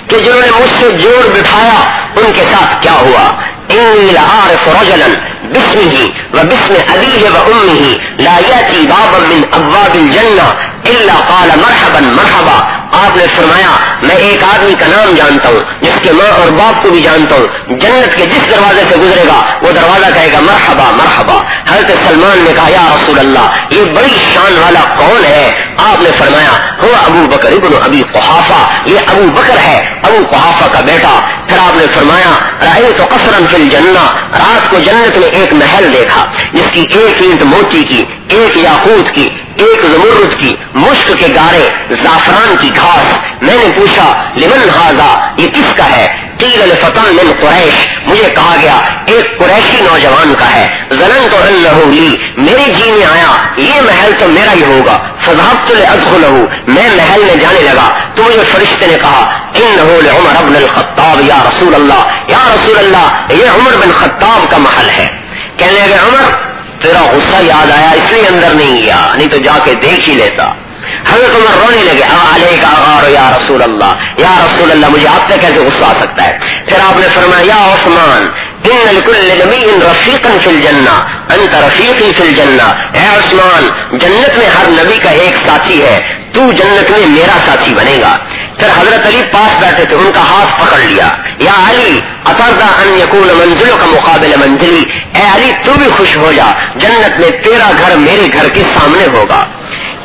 B: کہ جنہوں نے مجھ سے جوڑ بٹھایا ان کے ساتھ کیا ہوا۔ انی لعارف رجلا باسمہ وباسم ابیہ وامہ لا یاتی بابا من ابواب الجنہ الا قال مرحبا مرحبا۔ آپ نے فرمایا میں ایک آدمی کا نام جانتا ہوں جس کے ماں اور باپ کو بھی جانتا ہوں، جنت کے جس دروازے سے گزرے گا وہ دروازہ کہے گا مرحبا مرحبا۔ حضرت سلمان سلمان نے کہا یا رسول اللہ یہ بڑی شان والا کون ہے؟ آپ نے فرمایا ہوا ابو بکر ابن ابی قحافہ، یہ ابو بکر ہے ابو قحافہ کا بیٹا۔ پھر آپ نے فرمایا رأیت قصرا فی الجنہ، رات کو جنت میں ایک محل دیکھا جس کی ایک اینٹ موتی کی، ایک یاقوت کی، ایک زمرد کی، مشک کے گارے، زعفران کی گھاس۔ میں نے پوچھا لمن ھذا، یہ کس کا ہے؟ قیل لفتن من قریش، مجھے کہا گیا ایک قریشی نوجوان کا ہے۔ ظننت انہ لی، میرے جی میں آیا یہ محل تو میرا ہی ہوگا۔ فذهبت لادخلہ، میں محل میں جانے لگا تو مجھے فرشتے نے کہا انہ لعمر بن الخطاب یا رسول اللہ، یا رسول اللہ یہ عمر بن خطاب کا محل ہے۔ کہنے لگے عمر تیرا غصہ یاد آیا اس لیے اندر نہیں گیا، نہیں تو جا کے دیکھ ہی لیتا۔ حضرت عمر رونے لگے علیک اغار یا رسول اللہ، یا رسول اللہ مجھے آپ پہ کیسے غصہ آ سکتا ہے؟ پھر آپ نے فرمایا یا عثمان ان لکل نبی رفیقا فی الجنہ انت رفیقی فی الجنہ، اے عثمان جنت میں ہر نبی کا ایک ساتھی ہے، تو جنت میں میرا ساتھی بنے گا۔ پھر حضرت علی پاس بیٹھے تھے، ان کا ہاتھ پکڑ لیا، یا علی اترضى ان یکون منزلک مقابل منزلی، اے علی تو بھی خوش ہو جا، جنت میں تیرا گھر میرے گھر کے سامنے ہوگا۔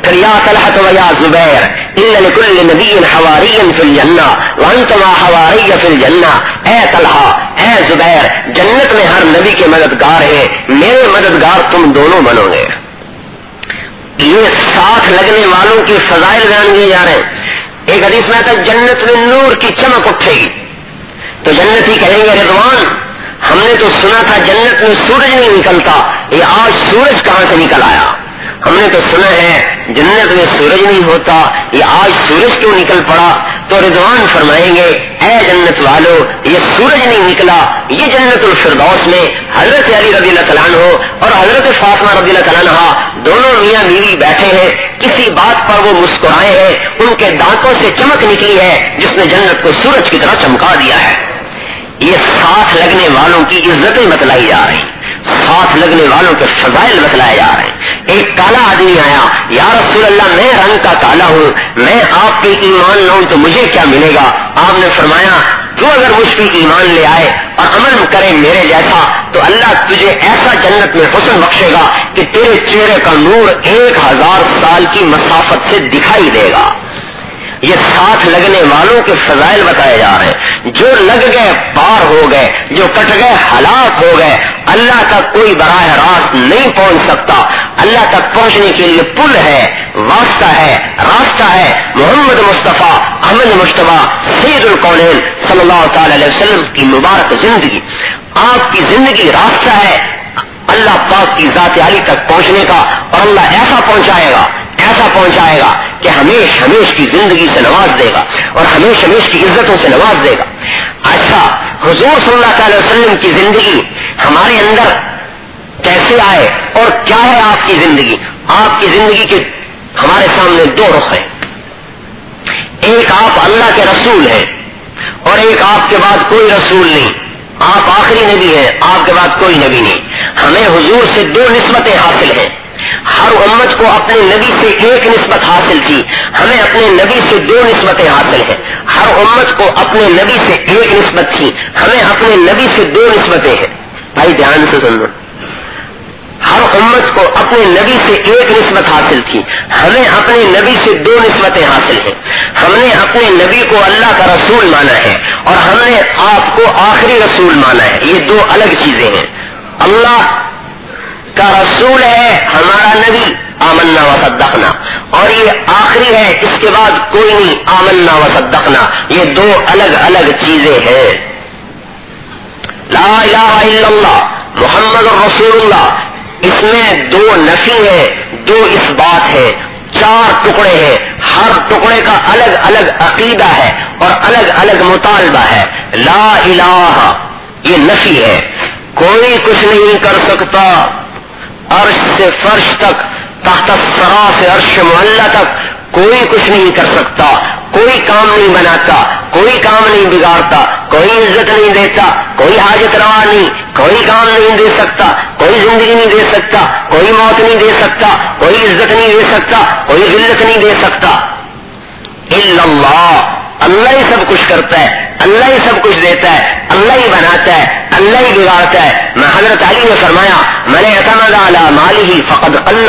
B: پھر یا طلحہ و یا زبیر ان لکل نبی حواری فی الجنہ وانتما حواری فی الجنہ، اے طلحہ اے زبیر جنت میں ہر نبی کے مددگار ہیں، میرے مددگار تم دونوں بنو گے۔ یہ ساتھ لگنے والوں کی فضائل بیان کیے جا رہے ہیں۔ ایک حدیث میں آتا ہے جنت میں نور کی چمک اٹھے گی تو جنتی کہیں گے رضوان ہم نے تو سنا تھا جنت میں سورج نہیں نکلتا، یہ آج سورج کہاں سے نکل آیا؟ ہم نے تو سنا ہے جنت میں سورج نہیں ہوتا، یہ آج سورج کیوں نکل پڑا؟ تو رضوان فرمائیں گے اے جنت والو یہ سورج نہیں نکلا، یہ جنت الفردوس میں حضرت علی رضی اللہ تعالیٰ عنہ اور حضرت فاطمہ رضی اللہ تعالیٰ عنہ دونوں میاں بیوی بیٹھے ہیں، کسی بات پر وہ مسکرائے ہیں، ان کے دانتوں سے چمک نکلی ہے جس نے جنت کو سورج کی طرح چمکا دیا ہے۔ یہ ساتھ لگنے والوں کی عزتیں بتلائی جا رہی ہیں، ساتھ لگنے والوں کے فضائل بتلائے جا رہے ہیں۔ ایک کالا آدمی آیا یا رسول اللہ میں رنگ کا کالا ہوں، میں آپ کے ایمان لاؤں تو مجھے کیا ملے گا؟ آپ نے فرمایا تو اگر مجھ پہ ایمان لے آئے اور عمل کرے میرے جیسا تو اللہ تجھے ایسا جنت میں حسن بخشے گا کہ تیرے چہرے کا نور 1000 سال کی مسافت سے دکھائی دے گا۔ یہ ساتھ لگنے والوں کے فضائل بتائے جا رہے ہیں، جو لگ گئے پار ہو گئے، جو کٹ گئے ہلاک ہو گئے۔ اللہ تک کوئی براہ راست نہیں پہنچ سکتا، اللہ تک پہنچنے کے لیے پل ہے، واسطہ ہے، راستہ ہے محمد مصطفیٰ احمد مجتبیٰ سید الکونین صلی اللہ تعالی علیہ وسلم کی مبارک زندگی۔ آپ کی زندگی راستہ ہے اللہ پاک کی ذات عالی تک پہنچنے کا، اور اللہ ایسا پہنچائے گا کہ ہمیش ہمیش کی زندگی سے نواز دے گا اور ہمیش ہمیش کی عزتوں سے نواز دے گا۔ اچھا حضور صلی اللہ تعالی وسلم کی زندگی ہمارے اندر کیسے آئے اور کیا ہے آپ کی زندگی؟ آپ کی زندگی کے ہمارے سامنے 2 رخ ہیں، ایک آپ اللہ کے رسول ہیں اور ایک آپ کے بعد کوئی رسول نہیں، آپ آخری نبی ہیں، آپ کے بعد کوئی نبی نہیں۔ ہمیں حضور سے 2 نسبتیں حاصل ہیں، ہر امت کو اپنے نبی سے ایک نسبت حاصل تھی، ہمیں اپنے نبی سے 2 نسبتیں حاصل ہیں۔ ہر امت کو اپنے نبی سے ایک نسبت تھی، ہمیں اپنے نبی سے 2 نسبتیں ہیں۔ بھائی دھیان سے سن لو، ہر امت کو اپنے نبی سے ایک نسبت حاصل تھی، ہمیں اپنے نبی سے 2 نسبتیں حاصل ہیں۔ ہم نے اپنے نبی کو اللہ کا رسول مانا ہے اور ہم نے آپ کو آخری رسول مانا ہے، یہ 2 الگ چیزیں ہیں۔ اللہ کا رسول ہے ہمارا نبی آمنا و صدقنا، اور یہ آخری ہے اس کے بعد کوئی نہیں آمنا و صدقنا، یہ 2 الگ الگ چیزیں ہیں۔ لا الہ الا اللہ محمد رسول اللہ، اس میں 2 نفی ہے، 2 اثبات ہے، 4 ٹکڑے ہیں، ہر ٹکڑے کا الگ الگ عقیدہ ہے اور الگ الگ مطالبہ ہے۔ لا الہ یہ نفی ہے، کوئی کچھ نہیں کر سکتا، عرش سے فرش تک، تحت الثرا سے عرش معلی تک کوئی کچھ نہیں کر سکتا، کوئی کام نہیں بناتا، کوئی کام نہیں بگاڑتا، کوئی عزت نہیں دیتا، کوئی حاجت روا نہیں، کوئی کام نہیں دے سکتا، کوئی زندگی نہیں دے سکتا، کوئی موت نہیں دے سکتا، کوئی عزت نہیں دے سکتا، کوئی ذلت نہیں دے سکتا۔ الا اللہ، اللہ ہی سب کچھ کرتا ہے، اللہ ہی سب کچھ دیتا ہے، اللہ ہی بناتا ہے، اللہ ہی بگاڑتا ہے. حضرت علی نے فرمایا من اعتمد علی مالہ فقد قل،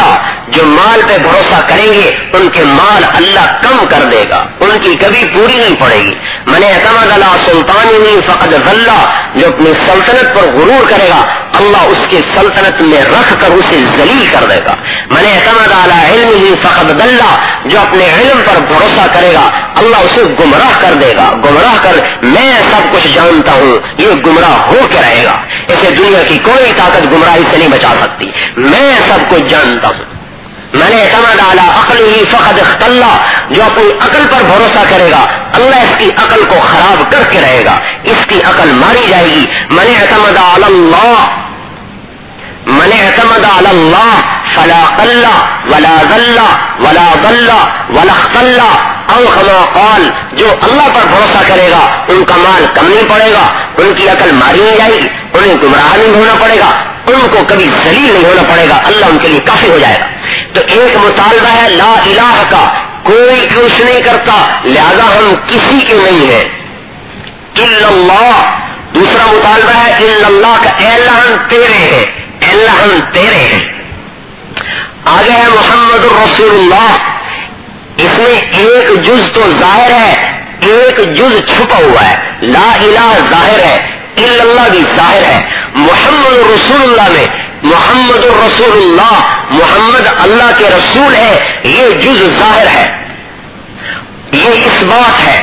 B: جو مال پہ بھروسہ کریں گے ان کے مال اللہ کم کر دے گا، ان کی کبھی پوری نہیں پڑے گی. من اعتمد علی سلطانہ فقد ذل، جو اپنی سلطنت پر غرور کرے گا اللہ اس کی سلطنت میں رکھ کر اسے ذلیل کر دے گا. من اعتمد علی علمہ فقد ضل، جو اپنے علم پر بھروسہ کرے گا اللہ اسے گمراہ کر دے گا. گمراہ کر میں سب کچھ جانتا ہوں، یہ گمراہ ہو کے رہے گا. اسے دنیا کی کوئی طاقت گمراہی سے نہیں بچا سکتی. میں سب کچھ جانتا ہوں. من اعتمد علی عقلہ فقد اختل، جو اپنی عقل پر بھروسہ کرے گا اللہ اس کی عقل کو خراب کر کے رہے گا، اس کی عقل ماری جائے گی. من اعتمد علی اللہ، من اعتمد علی اللہ فلا قل ولا ذل ولا ضل ولا اختل او کما قال، جو اللہ پر بھروسہ کرے گا ان کا مال کم نہیں پڑے گا، ان کی عقل ماری نہیں جائے گی، انہیں گمراہ نہیں ہونا پڑے گا، ان کو کبھی ذلیل نہیں ہونا پڑے گا، اللہ ان کے لیے کافی ہو جائے گا. تو ایک مطالبہ ہے لا الہ کا، کوئی کچھ نہیں کرتا لہذا ہم کسی کے نہیں ہیں، الا اللہ. دوسرا مطالبہ ہے الا اللہ کا، اے اللہ ہم تیرے ہیں، اے اللہ ہم تیرے ہیں. آگے ہے محمد الرسول اللہ، اس میں ایک جز تو ظاہر ہے، ایک جز چھپا ہوا ہے. لا الہ ظاہر ہے، الا اللہ بھی ظاہر ہے. محمد الرسول اللہ میں محمد الرسول اللہ، محمد اللہ کے رسول ہے، یہ جز ظاہر ہے، یہ اس بات ہے.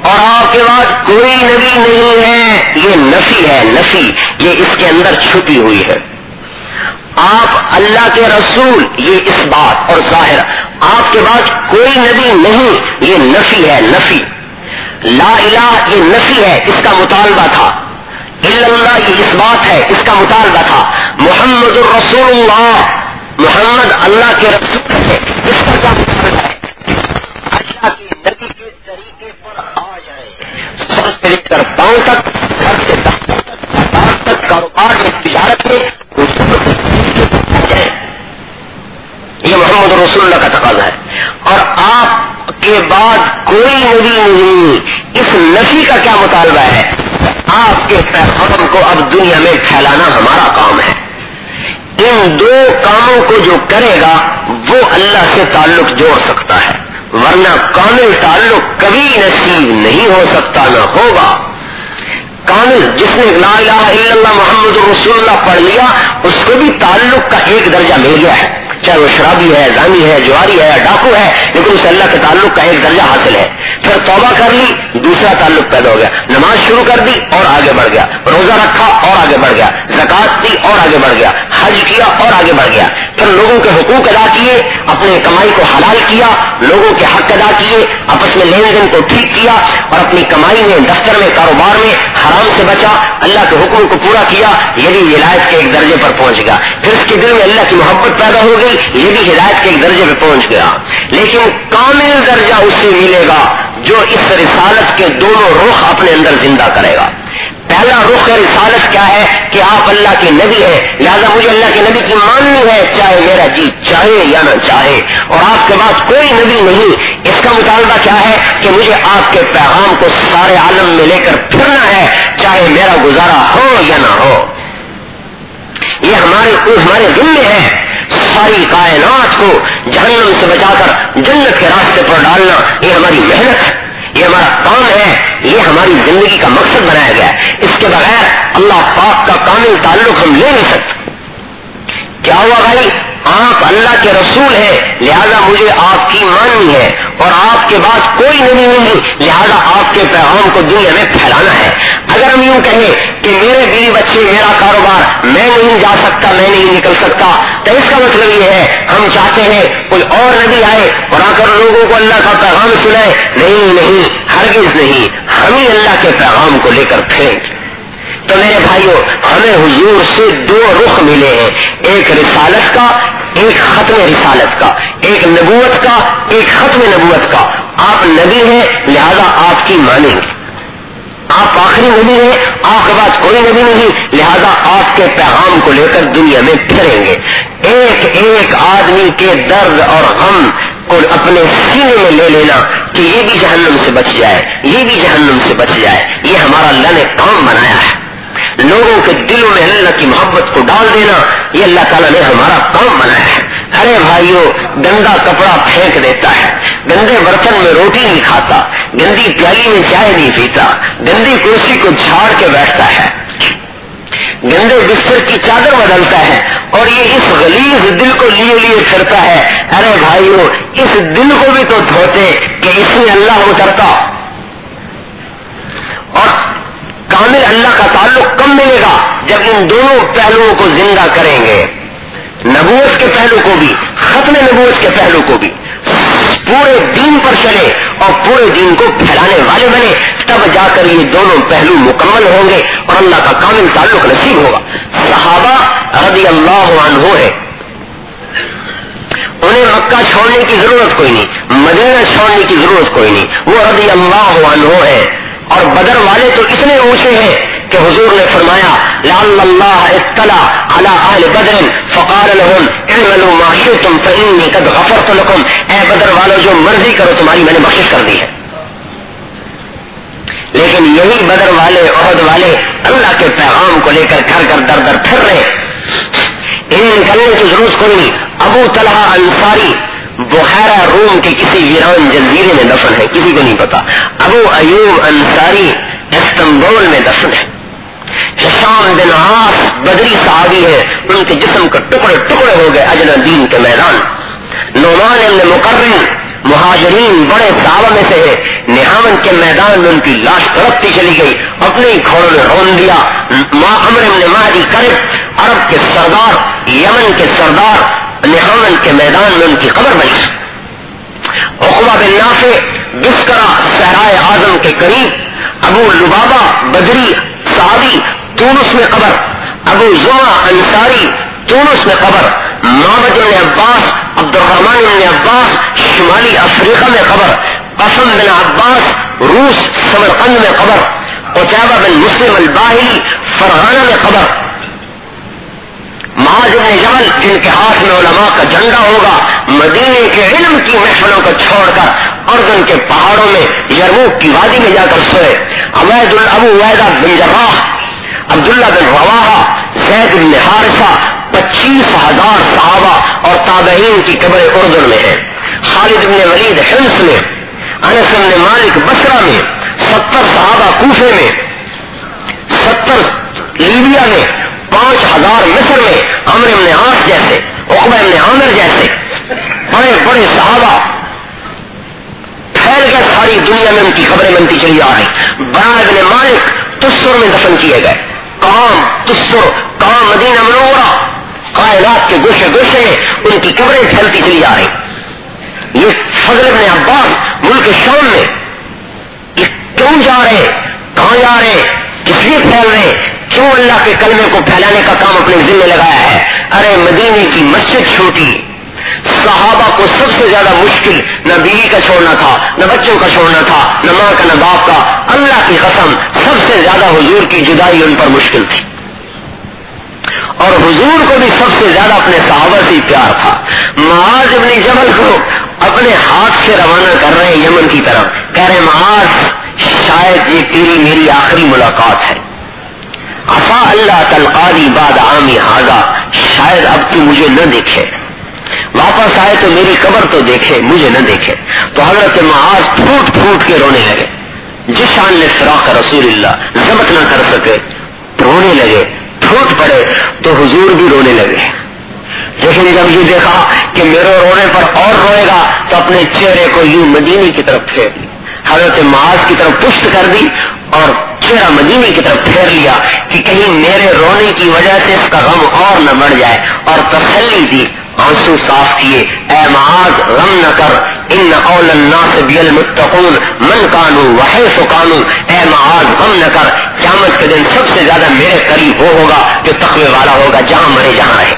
B: اور آپ کے بعد کوئی نبی نہیں ہے، یہ نفی ہے، نفی یہ اس کے اندر چھپی ہوئی ہے. آپ اللہ کے رسول یہ اس بات اور ظاہر، آپ کے بعد کوئی نبی نہیں یہ نفی ہے، نفی. لا الہ یہ نفی ہے، اس کا مطالبہ تھا. الا اللہ یہ اس بات ہے، اس کا مطالبہ تھا. محمد الرسول اللہ، محمد اللہ کے رسول ہے، اس کا کیا مطالبہ ہے؟ اللہ کے نبی کے طریقے پر آ جائے، سر سے لے کر پاؤں تک، گھر سے دفتر تک، بازار تک، کاروبار میں، تجارت میں جائے. یہ محمد رسول اللہ کا تقاضا ہے. اور آپ کے بعد کوئی نبی نہیں، اس نفی کا کیا مطالبہ ہے؟ آپ کے پیغام کو اب دنیا میں پھیلانا ہمارا کام ہے. ان دو کاموں کو جو کرے گا وہ اللہ سے تعلق جوڑ سکتا ہے، ورنہ کامل تعلق کبھی نصیب نہیں ہو سکتا، نہ ہوگا. کامل جس نے لا الہ الا اللہ محمد رسول اللہ پڑھ لیا اس کو بھی تعلق کا ایک درجہ مل گیا ہے، چاہے وہ شرابی ہے، زانی ہے، جواری ہے، ڈاکو ہے، لیکن اسے اللہ کے تعلق کا ایک درجہ حاصل ہے. پھر توبہ کر لی، دوسرا تعلق پیدا ہو گیا. نماز شروع کر دی اور آگے بڑھ گیا، روزہ رکھا اور آگے بڑھ گیا، زکات دی اور آگے بڑھ گیا، حج کیا اور آگے بڑھ گیا. پھر لوگوں کے حقوق ادا کیے، اپنے کمائی کو حلال کیا، لوگوں کے حق ادا کیے، آپس میں لین دین کو ٹھیک کیا، اور اپنی کمائی میں، دفتر میں، کاروبار میں حرام سے بچا، اللہ کے حکم کو پورا کیا. یہ بھی ولایت کے ایک درجے پر پہنچ گیا. پھر اس کے دل میں اللہ کی محبت پیدا ہو گئی، یہ بھی ہدایت کے ایک درجے پہ پہنچ گیا. لیکن کامل درجہ اسے ملے گا جو اس رسالت کے دونوں رخ اپنے اندر زندہ کرے گا. پہلا رخ رسالت کیا ہے کہ آپ اللہ کے نبی ہیں، لہذا مجھے اللہ کے نبی کی ماننی ہے چاہے میرا جی چاہے یا نہ چاہے. اور آپ کے بعد کوئی نبی نہیں، اس کا مطالبہ کیا ہے کہ مجھے آپ کے پیغام کو سارے عالم میں لے کر پھرنا ہے چاہے میرا گزارا ہو یا نہ ہو. یہ ہمارے ذمہ ہے. ساری کائنات کو جہنم سے بچا کر جنت کے راستے پر ڈالنا یہ ہماری محنت ہے، یہ ہمارا کام ہے، یہ ہماری زندگی کا مقصد بنایا گیا ہے. اس کے بغیر اللہ پاک کا کامل تعلق ہم لے نہیں سکتے. کیا ہوا بھائی؟ آپ اللہ کے رسول ہیں لہذا مجھے آپ کی ماننی ہے، اور آپ کے بعد کوئی نبی نہیں لہذا آپ کے پیغام کو دنیا میں پھیلانا ہے. اگر ہم یوں کہیں کہ میرے بیوی بچے، میرا کاروبار، میں نہیں جا سکتا، میں نہیں نکل سکتا، تو اس کا مطلب یہ ہے ہم چاہتے ہیں کوئی اور نبی آئے اور آ کر لوگوں کو اللہ کا پیغام سنائے. نہیں، ہرگز نہیں، ہم ہی اللہ کے پیغام کو لے کر پھریں. تو میرے بھائیوں، ہمیں حضور سے دو رخ ملے ہیں، ایک رسالت کا، ایک ختم رسالت کا، ایک نبوت کا، ایک ختم نبوت کا. آپ نبی ہیں لہذا آپ کی مانیں گے، آپ آخری نبی ہیں، آپ کے بعد کوئی نبی نہیں لہذا آپ کے پیغام کو لے کر دنیا میں پھریں گے. ایک ایک آدمی کے درد اور غم اور اپنے سینے میں لے لینا کہ یہ بھی جہنم سے بچ جائے، یہ بھی جہنم سے بچ جائے، یہ ہمارا اللہ نے کام بنایا ہے۔ لوگوں کے دلوں میں اللہ کی محبت کو ڈال دینا، یہ اللہ تعالیٰ نے ہمارا کام بنایا ہے۔ ارے بھائیو، گندا کپڑا پھینک دیتا ہے، گندے برتن میں روٹی نہیں کھاتا، گندی پیالی میں چائے نہیں پیتا، گندی کرسی کو جھاڑ کے بیٹھتا ہے، گندے بستر کی چادر بدلتا ہے، اور یہ اس غلیظ دل کو لیے پھرتا ہے۔ ارے بھائیو، اس دل کو بھی تو دھوتے کہ اس میں اللہ اترتا، اور کامل اللہ کا تعلق کم ملے گا جب ان دونوں پہلوؤں کو زندہ کریں گے، نبوت کے پہلو کو بھی، ختم نبوت کے پہلو کو بھی، پورے دین پر چلے اور پورے دین کو پھیلانے والے بنے، تب جا کر یہ دونوں پہلو مکمل ہوں گے اور اللہ کا کامل تعلق نصیب ہوگا۔ صحابہ رضی اللہ عنہ ہے، انہیں مکہ چھوڑنے کی ضرورت کوئی نہیں، مدینہ چھوڑنے کی ضرورت کوئی نہیں، وہ رضی اللہ عنہ ہے۔ اور بدر والے تو اتنے اونچے ہیں کہ حضور نے فرمایا لعل اللہ اطلع علی اہل بدر فقال لهم اعملوا ما شئتم فانی قد غفرت لكم، اے بدر والو جو مرضی کرو تمہاری میں نے بخشش کر دی ہے۔ لیکن یہی بدر والے، احد والے اللہ کے پیغام کو لے کر گھر گھر در در پھر رہے، انہیں نکلنے کی ضرورت کوئی نہیں۔ ابو طلحہ انصاری بحیرہ روم کے کسی ویران جزیرے میں دفن ہے، کسی کو نہیں پتا۔ ابو ایوب انصاری استنبول میں دفن ہے۔ ہشام بن عاص بدری صحابی ہے، ان کے جسم کا ٹکڑے ٹکڑے ہو گئے اجنا دین کے میدان۔ نعمان بن مقرن مہاجرین بڑے صحابہ میں سے ہے، نہاون کے میدان میں ان کی لاش تڑپتی چلی گئی، اپنے ہی گھوڑوں نے رون دیا۔ عمر بن مہدی کرب عرب کے سردار، یمن کے سردار، نہاون کے میدان میں ان کی قبر بنی۔ عقبہ بن نافع بسکرہ صحرائے اعظم کے قریب، ابو لبابہ بدری صحابی تونس میں قبر، ابو زما انصاری تونس میں قبر، معبد بن عباس عبد الرحمن بن عباس شمالی افریقہ میں قبر، قاسم بن عباس روس سمرقند میں قبر، قتیبہ بن مسلم الباہلی فرغانہ میں قبر، معاذ بن جبل جن کے ہاتھ میں علماء کا جھنڈا ہوگا، مدینے کے علم کی محفلوں کو چھوڑ کر اردن کے پہاڑوں میں یرموک کی وادی میں جا کر سوئے۔ ابو عبیدہ بن جراح، عبداللہ بن رواحہ، زید بن حارثہ، 25,000 صحابہ اور تابعین کی قبریں اردن میں ہیں۔ خالد بن ولید حمص میں، انس بن مالک بصرہ میں، 70 صحابہ کوفے میں، 70 لیبیا میں، 5,000 مصر میں، عمرو بن عاص جیسے، عقبہ بن عامر جیسے بڑے بڑے صحابہ پھیل گئے ساری دنیا میں، ان کی خبریں بنتی چلی آ رہی۔ براء بن مالک تستر میں دفن کیے گئے، کام مدینہ منورہ، کائنات کے گوشے گوشے میں ان کی قبریں پھیلتی چلی آ رہی۔ یہ فضل بن عباس ملک شام میں، یہ کیوں جا رہے، کہاں جا رہے، کس لیے پھیل رہے، کیوں اللہ کے کلمے کو پھیلانے کا کام اپنے ذمہ لگایا ہے؟ ارے مدینے کی مسجد چھوٹی، صحابہ کو سب سے زیادہ مشکل نہ بیوی کا چھوڑنا تھا، نہ بچوں کا چھوڑنا تھا، نہ ماں کا نہ باپ کا، اللہ کی قسم سب سے زیادہ حضور کی جدائی ان پر مشکل تھی، اور حضور کو بھی سب سے زیادہ اپنے صحابہ سے پیار تھا۔ معاذ بن جبل کو اپنے ہاتھ سے روانہ کر رہے ہیں یمن کی طرف، کہہ رہے معاذ شاید یہ تیری میری آخری ملاقات ہے، عسا اللہ تلقانی بعد عامی ھذا، شاید اب تو مجھے نہ دیکھے، واپس آئے تو میری قبر تو دیکھے، مجھے نہ دیکھے۔ تو حضرت معاذ پھوٹ پھوٹ کے رونے لگے، جس شان نے فراق رسول اللہ ضبط نہ کر سکے، رونے لگے، پھوٹ پڑے، تو حضور بھی رونے لگے۔ لیکن جب یہ دیکھا کہ میرے رونے پر اور روئے گا تو اپنے چہرے کو یوں مدینے کی طرف پھیر لی، حضرت معاذ کی طرف پشت کر دی اور چہرہ مدینے کی طرف پھیر لیا کہ کہیں میرے رونے کی وجہ سے اس کا غم اور نہ بڑھ جائے، اور تسلی دی، آنسو صاف کیے، اے معاذ غم نہ کر، ان اول الناس بالمتقون من کانوا وحیث کانوا، اے معاذ غم نہ کر، قیامت کے دن سب سے زیادہ میرے قریب وہ ہوگا جو تقوی والا ہوگا، جہاں مرے جہاں رہے۔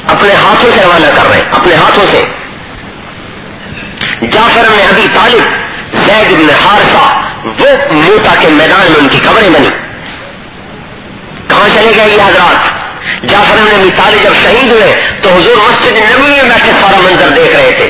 B: اپنے ہاتھوں سے روانہ کر رہے ہیں، اپنے ہاتھوں سے۔ جعفر بن ابی طالب، زید بن حارثہ، وہ موتا کے میدان میں ان کی قبریں بنی۔ کہاں چلے گئے یہ حضرات؟ جعفر بن ابی طالب جب شہید ہوئے تو حضور مسجد نبوی میں بیٹھے سارا منظر دیکھ رہے تھے،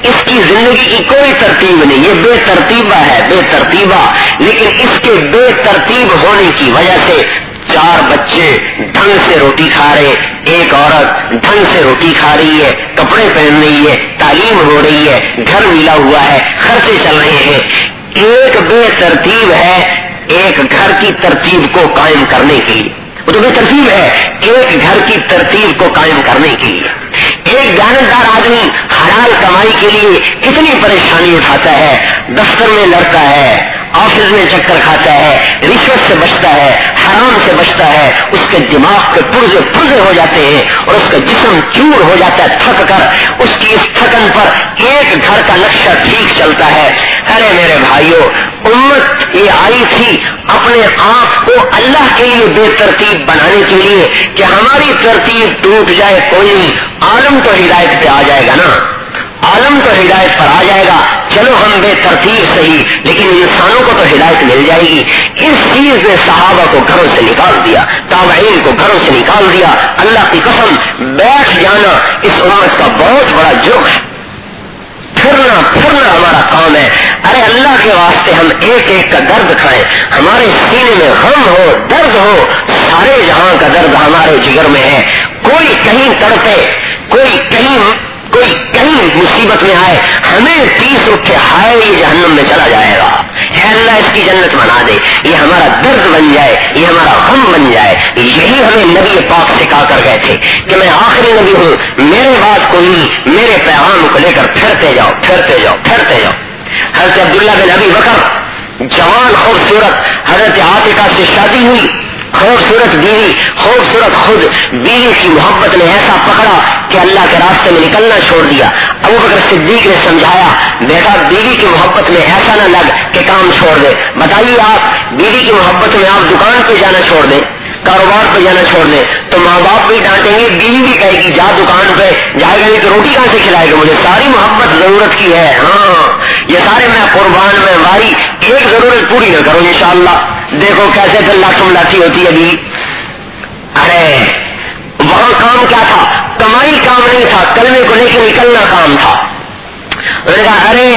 B: اس کی زندگی کی کوئی ترتیب نہیں، یہ بے ترتیبہ ہے، بے ترتیبہ، لیکن اس کے بے ترتیب ہونے کی وجہ سے 4 بچے ڈھنگ سے روٹی کھا رہے، ایک عورت ڈھنگ سے روٹی کھا رہی ہے، کپڑے پہن رہی ہے، تعلیم ہو رہی ہے، گھر ملا ہوا ہے، خرچے چل رہے ہیں۔ ایک بے ترتیب ہے ایک گھر کی ترتیب کو قائم کرنے کے لیے، وہ تو بے ترتیب ہے ایک گھر کی ترتیب کو قائم کرنے کے لیے۔ ایک دیانتدار آدمی حلال کمائی کے لیے کتنی پریشانی اٹھاتا ہے، دفتر میں لڑتا ہے، آفس میں چکر کھاتا ہے، رشوت سے بچتا ہے، حرام سے بچتا ہے، اس کے دماغ کے پرزے پرزے ہو جاتے ہیں اور اس کا جسم چور ہو جاتا ہے تھک کر، اس کی اس تھکن پر ایک گھر کا نقشہ ٹھیک چلتا ہے۔ ارے میرے بھائیوں، امت یہ آئی تھی اپنے آپ کو اللہ کے لیے بے ترتیب بنانے کے لیے کہ ہماری ترتیب ٹوٹ جائے کوئی نہیں، عالم تو ہدایت پہ آ جائے گا نا، عالم تو ہدایت پر آ جائے گا، چلو ہم بے ترتیب صحیح لیکن انسانوں کو تو ہدایت مل جائے گی۔ اس چیز نے صحابہ کو گھروں سے نکال دیا، تابعین کو گھروں سے نکال دیا۔ اللہ کی قسم، بیٹھ جانا اس امت کا بہت بڑا جرم ہے، پھرنا ہمارا کام ہے۔ ارے اللہ کے واسطے ہم ایک ایک کا درد کھائیں، ہمارے سینے میں غم ہو، درد ہو، سارے جہاں کا درد ہمارے جگر میں ہے۔ کوئی کہیں تڑپے، کوئی کہیں مصیبت میں آئے، ہمیں 30 اٹھے ہائے یہ جہنم میں چلا جائے گا، اے اللہ اس کی جنت بنا دے، یہ ہمارا درد بن جائے، یہ ہمارا غم بن جائے۔ یہی ہمیں نبی پاک سکھا کر گئے تھے کہ میں آخری نبی ہوں، میرے بات کو نہیں، میرے پیغام کو لے کر پھرتے جاؤ پھرتے جاؤ پھرتے جاؤ۔ حضرت عبداللہ بن ابی بکر جوان خوبصورت حضرت عاتقہ سے شادی ہوئی، خوبصورت بیوی، خوبصورت خود، بیوی کی محبت نے ایسا پکڑا کہ اللہ کے راستے میں نکلنا چھوڑ دیا۔ ابو بکر صدیق نے سمجھایا، بیٹا بیوی کی محبت میں ایسا نہ لگ کہ کام چھوڑ دے۔ بتائیے آپ بیوی کی محبت میں آپ دکان پہ جانا چھوڑ دیں، کاروبار پہ جانا چھوڑ دیں تو ماں باپ بھی ڈانٹیں گے، بیوی بھی کہے گی جا دکان پہ، جائے گا نہیں تو روٹی کہاں سے کھلائے گا مجھے، ساری محبت ضرورت کی ہے، ہاں یہ سارے میں قربان میں بھائی، ایک ضرورت پوری نہ کرو انشاءاللہ، دیکھو کیسے پھر لاٹھم لاٹھی ہوتی ہے بیوی۔ ارے وہاں کام کیا تھا، کمائی کام نہیں تھا، کلمے کو لے کے نکلنا کام تھا۔ انہوں نے کہا ارے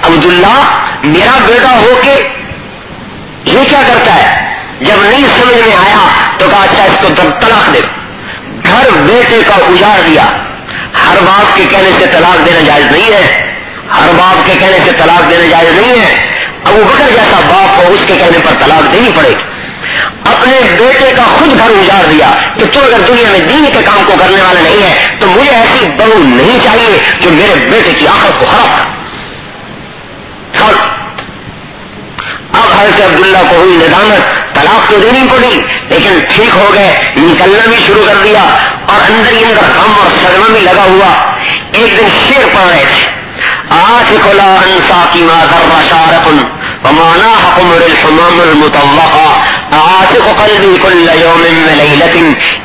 B: عبداللہ میرا بیٹا ہو کے یہ کیا کرتا ہے، جب نہیں سمجھ میں آیا تو کہا اچھا اس کو طلاق دے۔ گھر بیٹے کا اجاڑ دیا۔ ہر باپ کے کہنے سے طلاق دینا جائز نہیں ہے، ہر باپ کے کہنے سے طلاق دینا جائز نہیں ہے۔ ابو بکر جیسا باپ ہو اس کے کہنے پر طلاق دینی پڑے گی۔ اپنے بیٹے کا خود گھر اجاڑ دیا کہ تو اگر دنیا میں دین کے کام کو کرنے والا نہیں ہے تو مجھے ایسی بہو نہیں چاہیے جو میرے بیٹے کی آخرت کو خراب کر۔ اب حضرت عبداللہ کو ہوئی ندامت، طلاق تو دینی پڑی لیکن ٹھیک ہو گئے، نکلنا بھی شروع کر دیا اور اندر ہی اندر غم اور صدمہ بھی لگا ہوا۔ ایک دن شعر پڑھ رہے تھے، آتق لا انسا کی ما ذر شارق ومانا حکمر الحمام المطوقا آتق قلبی کل یوم ولیلت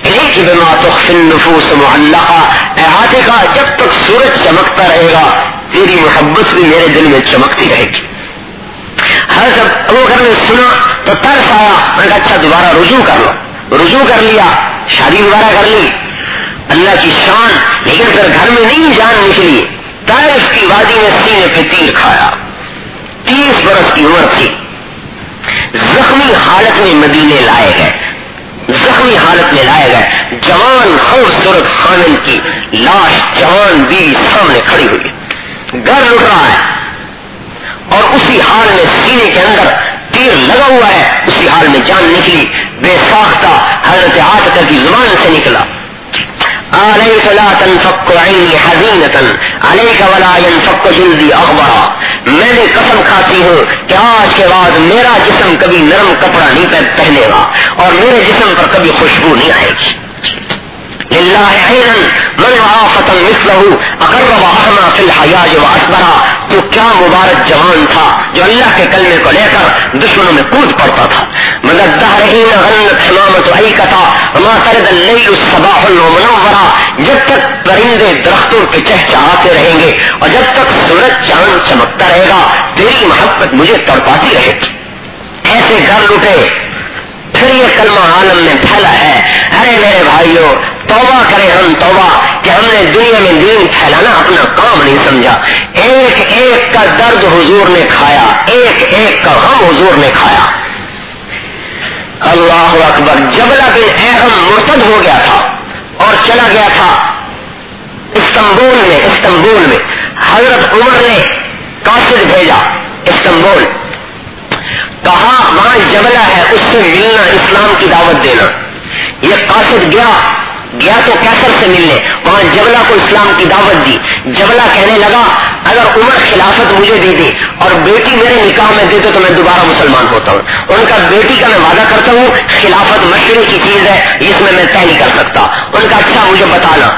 B: الیک بما تخفی النفوس معلقا۔ اے آتقہ جب تک سورج چمکتا رہے گا تیری محبت بھی میرے دل میں چمکتی رہے گی۔ حضرت ابو بکر نے سنا تو ترس آیا، میں نے کہا اچھا دوبارہ رجوع کر لو۔ رجوع کر لیا، شادی دوبارہ کر لی، اللہ کی شان۔ لیکن پھر گھر میں نہیں جان نکلی، طائف کی وادی میں سینے پہ تیر کھایا، 30 برس کی عمر تھی، زخمی حالت میں مدینے لائے گئے، زخمی حالت میں لائے گئے، جوان خوبصورت خامن کی لاش، جوان بیوی سامنے کھڑی ہوئی، گھر لٹ رہا ہے اور اسی حال میں سینے کے اندر تیر لگا ہوا ہے، اسی حال میں جان نکلی۔ بے ساختہ حضرت عاتقہ کی زبان سے نکلا، علیک لا تنفک عینی حزینۃ علیک ولا ینفک جلدی اغبرا۔ میں نے قسم کھاتی ہوں کہ آج کے بعد میرا جسم کبھی نرم کپڑا نہیں پہنے گا اور میرے جسم پر کبھی خوشبو نہیں آئے گی۔ للہ عینا من عافتا مثلہ اقرب احما فی الحیاج واصبرا۔ تو کیا مبارک جوان تھا جو اللہ کے کلمے کو لے کر دشمنوں میں کود پڑتا تھا۔ مدد دہرہین غنت حمامت عیکتا وما ترد اللیل الصباح المنورا۔ جب تک پرندے درختوں پہ چہچہاتے رہیں گے اور جب تک سورج چاند چمکتا رہے گا تیری محبت مجھے تڑپاتی رہے گی۔ ایسے گھر لٹے، پھر یہ کلمہ عالم میں پھیلا ہے۔ ارے میرے بھائیوں، توبہ کریں ہم توبہ کہ ہم نے دنیا میں دین پھیلانا اپنا کام نہیں سمجھا. ایک ایک کا درد حضور نے کھایا, ایک ایک کا غم حضور نے کھایا. اللہ اکبر. جبلہ بن احم مرتد ہو گیا تھا اور چلا گیا تھا استنبول میں. حضرت عمر نے قاصد بھیجا استنبول, کہا وہاں جبلہ ہے, اس سے ملنا, اسلام کی دعوت دینا. یہ قاصد گیا تو کیسر سے ملنے, وہاں جبلہ کو اسلام کی دعوت دی. جبلہ کہنے لگا اگر عمر خلافت مجھے دے دے اور بیٹی میرے نکاح میں دے دے تو میں دوبارہ مسلمان ہوتا ہوں. ان کا بیٹی کا میں وعدہ کرتا ہوں, خلافت مشورے کی چیز ہے, اس میں طے نہیں کر سکتا. ان کا اچھا مجھے بتانا.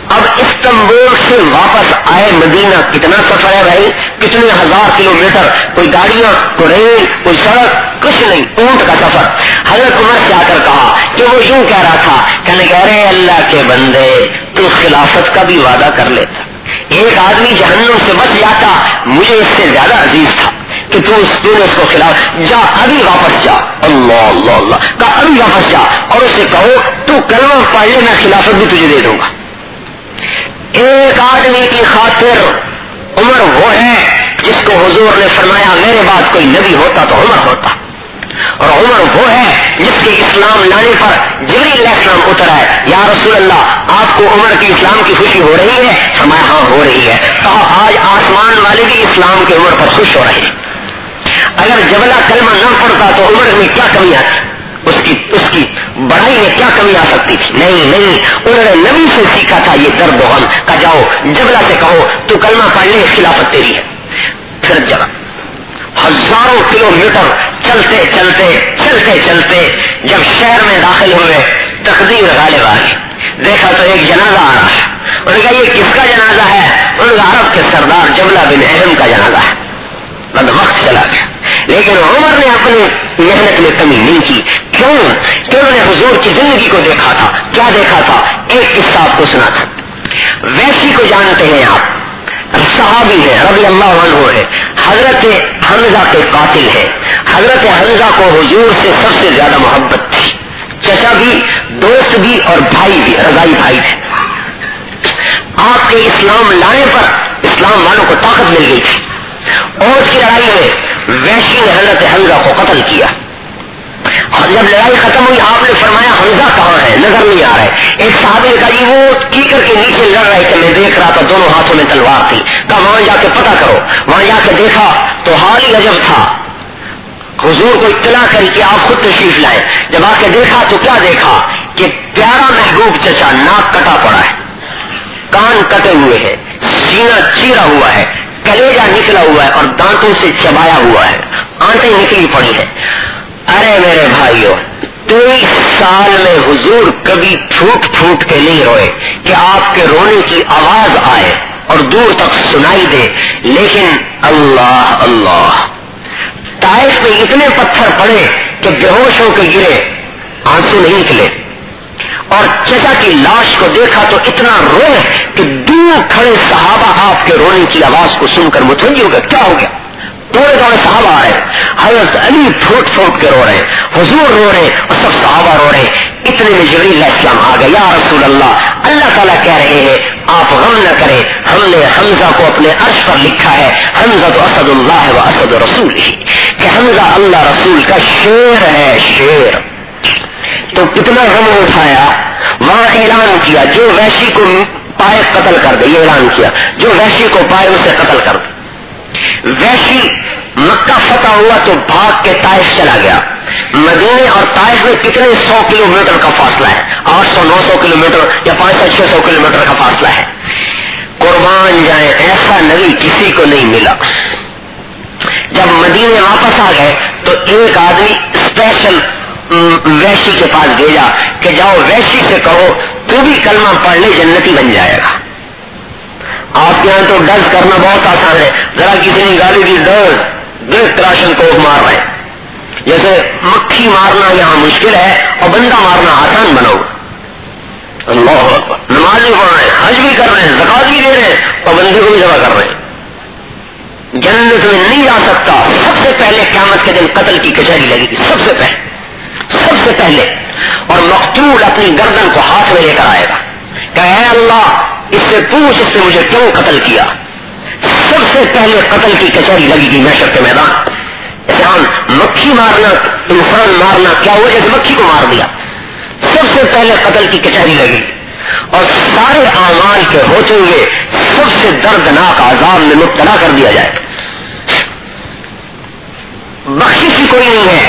B: اب استنبول سے واپس آئے مدینہ, کتنا سفر ہے بھائی, کتنے ہزار کلومیٹر, کوئی گاڑیاں, کوئی ریل, کوئی سڑک, کچھ نہیں, اونٹ کا سفر. حضرت عمر سے آ کر کہا کہ وہ یوں کہہ رہا تھا, کہنے کہہ رہے اللہ کے بندے تو خلافت کا بھی وعدہ کر لیتا, ایک آدمی جہنم سے بچ جاتا, مجھے اس سے زیادہ عزیز تھا کہ تو نے اس کو خلاف جا, ابھی واپس جا. اللہ اللہ اللہ کہا ابھی واپس جا اور اسے کہو تو کلمہ پڑھ لے, میں خلافت بھی تجھے دے دوں گا. ایک آدمی کی خاطر عمر وہ ہے جس کو حضور نے فرمایا میرے بعد کوئی نبی ہوتا تو عمر ہوتا, اور عمر وہ ہے جس کے اسلام لانے پر جبریل علیہ السلام اترا ہے, یا رسول اللہ آپ کو عمر کی اسلام کی خوشی ہو رہی ہے؟ فرمایا ہاں ہو رہی ہے. کہا آج آسمان والے بھی اسلام کے عمر پر خوش ہو رہے ہیں. اگر جبلہ کلمہ نہ پڑتا تو عمر میں کیا کمی آتی, اس کی بڑائی میں کیا کمی آ سکتی تھی؟ نہیں, انہوں نے نبی سے سیکھا تھا یہ درد و غم کا. جاؤ جبلہ سے کہو تو کلمہ پڑھ لے, خلافت تیری ہے. پھر جگہ ہزاروں کلومیٹر چلتے جب شہر میں داخل ہوئے, تقدیر غالب آ گئی. دیکھا تو ایک جنازہ آ رہا ہے. انہوں نے کہا یہ کس کا جنازہ ہے؟ انہوں نے کہا عرب کے سردار جبلہ بن احم کا جنازہ ہے. بد وقت چلا گیا. لیکن عمر نے اپنی محنت میں کمی نہیں کی. کیوں کہ انہوں نے حضور کی زندگی کو دیکھا تھا. کیا دیکھا تھا؟ ایک قصہ آپ کو سنا تھا. ویسی کو جانتے ہیں آپ, صحابی ہے, رضی اللہ عنہ ہے, حضرت حمزہ کے قاتل ہے. حضرت حمزہ کو حضور سے سب سے زیادہ محبت تھی, چچا بھی, دوست بھی اور بھائی بھی, رضائی بھائی تھے. آپ کے اسلام لانے پر اسلام والوں کو طاقت مل گئی تھی. اور اس کی لڑائی میں وحشی نے حضرت حمزہ کو قتل کیا. اور جب لڑائی ختم ہوئی آپ نے فرمایا حمزہ کہاں ہے, نظر نہیں آ رہے. ایک صحابی نے کہا یہ وہ کیکر کے نیچے لڑ رہے تھے, میں دیکھ رہا تھا, دونوں ہاتھوں میں تلوار تھی. کہا وہاں جا کے پتہ کرو. وہاں جا کے دیکھا تو حال ہی عجب تھا. حضور کو اطلاع کری کہ آپ خود تشریف لائیں. جب آ کے دیکھا تو کیا دیکھا کہ پیارا محبوب چچا ناک کٹا پڑا ہے, کان کٹے ہوئے ہیں, سینہ چیرا ہوا ہے, کلیجا نکلا ہوا ہے اور دانتوں سے چبایا ہوا ہے, آنتیں نکلی پڑی ہیں. ارے میرے بھائیوں, 23 سال میں حضور کبھی پھوٹ کے نہیں روئے کہ آپ کے رونے کی آواز آئے اور دور تک سنائی دے. لیکن اللہ اللہ, طائف میں اتنے پتھر پڑے کہ بے ہوش ہو کے گرے, آنسو نہیں نکلے. اور چچا کی لاش کو دیکھا تو اتنا روئے کہ دور کھڑے صحابہ آپ کے رونے کی آواز کو سن کر متوجہ ہو گئے. کیا ہو گیا؟ دوڑے صحابہ آ رہے, حضرت علی پھوٹ کے رو رہے, حضور رو رہے اور سب صحابہ رو رہے. اتنے میں جبریل علیہ السلام آ گئے. یا رسول اللہ, اللہ تعالیٰ کہہ رہے ہیں آپ غم نہ کریں, ہم نے حمزہ کو اپنے عرش پر لکھا ہے, حمزہ تو اسد اللہ و اسد رسول ہی, کہ حمزہ اللہ رسول کا شیر ہے, شیر. تو کتنا غم اٹھایا. وہاں اعلان کیا جو وحشی کو پائے قتل کر دے, یہ اعلان کیا جو وحشی کو پائے اسے قتل کر دے. وحشی مکہ فتح ہوا تو بھاگ کے طائف چلا گیا. مدینے اور طائف میں کتنے 100 کلومیٹر کا فاصلہ ہے, 800-900 کلومیٹر یا 500-600 کلومیٹر کا فاصلہ ہے. قربان جائیں, ایسا نبی کسی کو نہیں ملا. جب مدینے واپس آ گئے تو ایک آدمی اسپیشل وحشی کے پاس بھیجا کہ جاؤ وحشی سے کہو تو بھی کلمہ پڑھ لے, جنتی بن جائے گا. آپ کے یہاں تو ڈز کرنا بہت آسان ہے, ذرا کسی نے گالی دی ڈز, دیکھ کراشن کو مار رہے ہیں. جیسے مکھی مارنا یہاں مشکل ہے اور بندہ مارنا آسان بناؤ. اللہ اکبر, نماز بھی پڑھ رہے ہیں, حج بھی کر رہے ہیں, زکات بھی دے رہے ہیں اور بندے کو بھی جمع کر رہے ہیں. جنت میں نہیں جا سکتا. سب سے پہلے قیامت کے دن قتل کی کچہری لگے گی, سب سے پہلے اور مقتول اپنی گردن کو ہاتھ میں لے کر آئے گا کہ اے اللہ اس سے پوچھ اس نے مجھے کیوں قتل کیا. سب سے پہلے قتل کی کچہری لگے گی محشر کے میدان. انسان مکھی مارنا انسان مارنا کیا ہوا جیسے مکھی کو مار دیا. سب سے پہلے قتل کی کچہری لگی اور سارے اعمال کے ہوتے ہوئے سب سے دردناک عذاب میں مبتلا کر دیا جائے. بخشش ہی کوئی نہیں ہے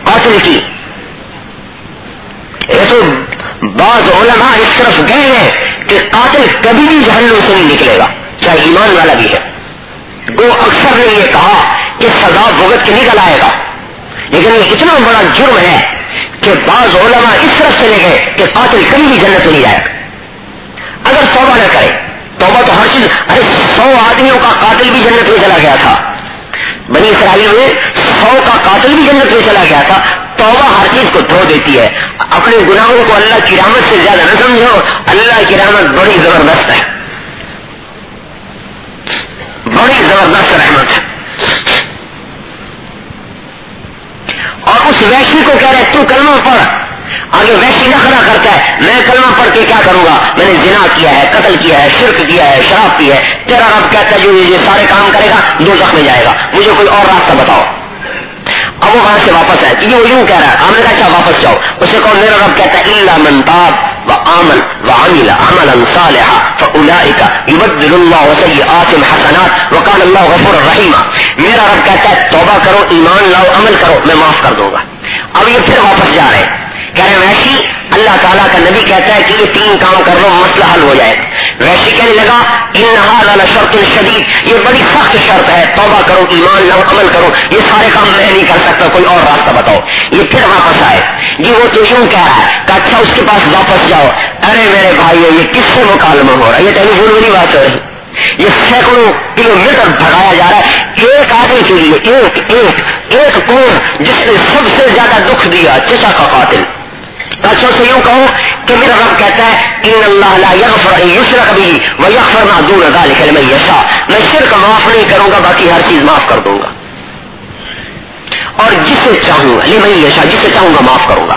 B: قاتل کی. یہ تو بعض علماء اس طرف گئے ہیں کہ قاتل کبھی بھی جہنم سے نہیں نکلے گا چاہے ایمان والا بھی ہے. وہ اکثر نے یہ کہا کہ سزا بھگت کے نکل آئے گا، لیکن یہ اتنا بڑا جرم ہے کہ بعض علماء اس طرف چلے گئے کہ قاتل کبھی بھی جنت میں نہیں جائے گا اگر توبہ نہ کرے. توبہ تو ہر چیز، ارے 100 آدمیوں کا قاتل بھی جنت میں چلا گیا تھا. بنی اسرائیل میں 100 کا قاتل بھی جنت میں چلا گیا تھا. توبہ ہر چیز کو دھو دیتی ہے. اپنے گناہوں کو اللہ کی رحمت سے زیادہ نہ سمجھو، اللہ کی رحمت بڑی زبردست ہے، بڑی زبردست رحمت ہے. اور اس ویشی کو کہہ رہے تو کلمہ پڑھ. آگے ویشی نخرہ کرتا ہے میں کلمہ پڑھ کے کیا کروں گا، میں نے زنا کیا ہے، قتل کیا ہے، شرک کیا ہے، شراب پی ہے. تیرا رب کہتا ہے جو یہ سارے کام کرے گا دوزخ میں جائے گا، مجھے کوئی اور راستہ بتاؤ. اب وہ وہاں سے واپس آئے کہ وہ یوں کہہ رہا ہے. ہم نے کہا اچھا واپس جاؤ. اسے کہو میرا رب کہتا ہے الا من تاب وآمن وعمل عملا صالحا فاولئک یبدل اللہ سیئاتهم حسنات وکان اللہ غفورا رحیما. میرا رب کہتا ہے توبہ کرو، ایمان لاؤ، عمل کرو، میں معاف کر دوں گا. اب یہ پھر واپس جا رہے ہیں، کہہ رہے ویسی اللہ تعالیٰ کا نبی کہتا ہے کہ یہ 3 کام کر لو مسئلہ حل ہو جائے. ویسی کہنے لگا ان ھذا لشرط شدید، یہ بڑی سخت شرط ہے، توبہ کرو، ایمان لاؤ، عمل کرو، یہ سارے کام میں نہیں کر سکتا، کوئی اور راستہ بتاؤ. یہ پھر واپس آئے جی وہ تو یوں کہہ رہا ہے کہ اچھا اس کے پاس واپس جاؤ. ارے میرے بھائیو یہ کس سے مکالمہ ہو رہا ہے، یہ ٹیلی فون والی بات ہو رہی، یہ سینکڑوں کلو میٹر بھگایا جا رہا ہے ایک آدمی کے لیے. ایک کون جس نے سب سے زیادہ دکھ دیا، چچا کا قاتل. اچھا سے یوں کہو کہ میرا رب کہتا ہے ان اللہ لا یغفر ان یشرک بہ ویغفر ما دون ذلک لمن یشاء. میں شرک معاف نہیں کروں گا، باقی ہر چیز معاف کر دوں گا، اور جسے چاہوں گا لمن یشاء، جسے چاہوں گا معاف کروں گا.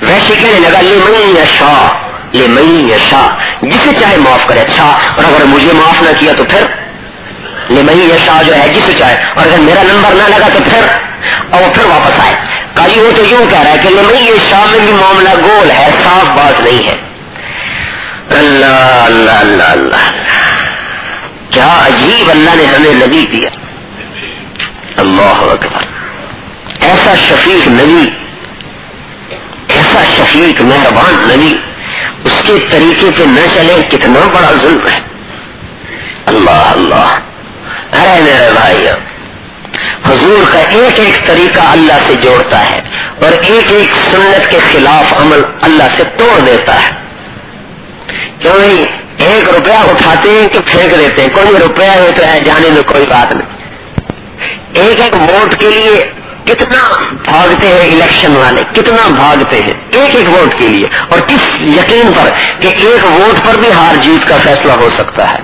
B: ویسے کہنے لگا لمن یشاء، لمن یشاء، جسے چاہے معاف کرے. اچھا اور اگر مجھے معاف نہ کیا تو پھر لمن یشاء جو ہے جسے چاہے، اور اگر میرا نمبر نہ لگا تو پھر. اور پھر واپس آئے. کاجی وہ تو یوں کہہ رہا ہے کہ لمن یشاء میں بھی معاملہ گول ہے، صاف بات نہیں ہے. اللہ اللہ اللہ اللہ، کیا عجیب اللہ نے ہمیں نبی دیا. اللہ اکبر. ایسا شفیق نبی، ایسا شفیق مہربان نبی، اس کے طریقے پہ نہ چلے کتنا بڑا ظلم ہے. اللہ اللہ. ارے میرے بھائی، حضور کا ایک ایک طریقہ اللہ سے جوڑتا ہے اور ایک ایک سنت کے خلاف عمل اللہ سے توڑ دیتا ہے. کیوں نہیں 1 روپیہ اٹھاتے ہیں کہ پھینک دیتے ہیں، کوئی روپیہ ہے تو ہے جانے میں کوئی بات نہیں. ایک ووٹ کے لیے کتنا بھاگتے ہیں الیکشن والے، کتنا بھاگتے ہیں ایک ووٹ کے لیے، اور کس یقین پر کہ ایک ووٹ پر بھی ہار جیت کا فیصلہ ہو سکتا ہے.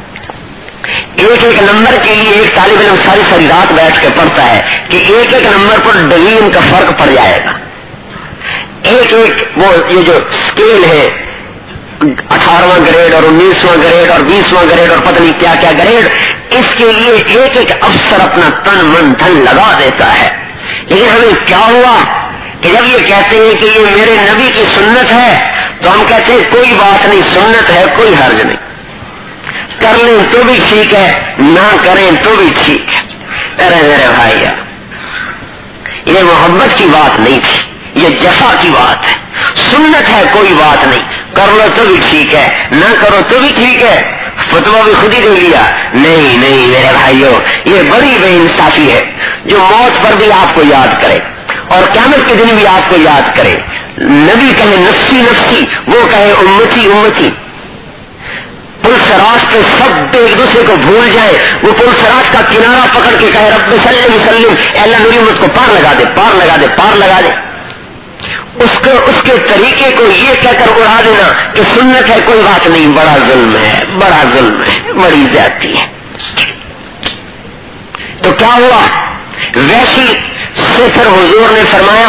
B: ایک نمبر کے لیے ایک طالب علم ساری رات بیٹھ کے پڑھتا ہے کہ ایک نمبر پر ڈویژن کا فرق پڑ جائے گا. ایک وہ یہ جو اسکیل ہے 18واں گریڈ اور 19واں گریڈ اور 20واں گریڈ اور پتہ نہیں کیا کیا گریڈ، اس کے لیے ایک افسر اپنا تن من دھن لگا دیتا ہے. لیکن ہمیں کیا ہوا کہ جب یہ کہتے ہیں کہ یہ میرے نبی کی سنت ہے تو ہم کہتے ہیں کوئی بات نہیں، سنت ہے کوئی حرج نہیں، کر لیں تو بھی ٹھیک ہے، نہ کریں تو بھی ٹھیک ہے. ارے میرے بھائی، یہ محبت کی بات نہیں تھی، یہ جفا کی بات ہے. سنت ہے کوئی بات نہیں، کر لو تو بھی ٹھیک ہے، نہ کرو تو بھی ٹھیک ہے. فتویٰ بھی خود ہی دے لیا. نہیں میرے بھائیوں، یہ بڑی بے انصافی ہے. جو موت پر بھی آپ کو یاد کرے اور قیامت کے دن بھی آپ کو یاد کرے. نبی کہے نفسی نفسی، وہ کہے امتی امتی. پل سراج پہ سب ایک دوسرے کو بھول جائے، وہ پل سراج کا کنارہ پکڑ کے کہے رب سلم سلم، اللہ میری امت کو پار لگا دے، پار لگا دے، پار لگا دے. اس کے طریقے کو یہ کہہ کر اڑا دینا کہ سنت ہے کوئی بات نہیں، بڑا ظلم ہے، بڑا ظلم ہے، بڑی زیادتی ہے. تو کیا ہوا؟ ویسی سے پھر حضور نے فرمایا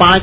A: 5,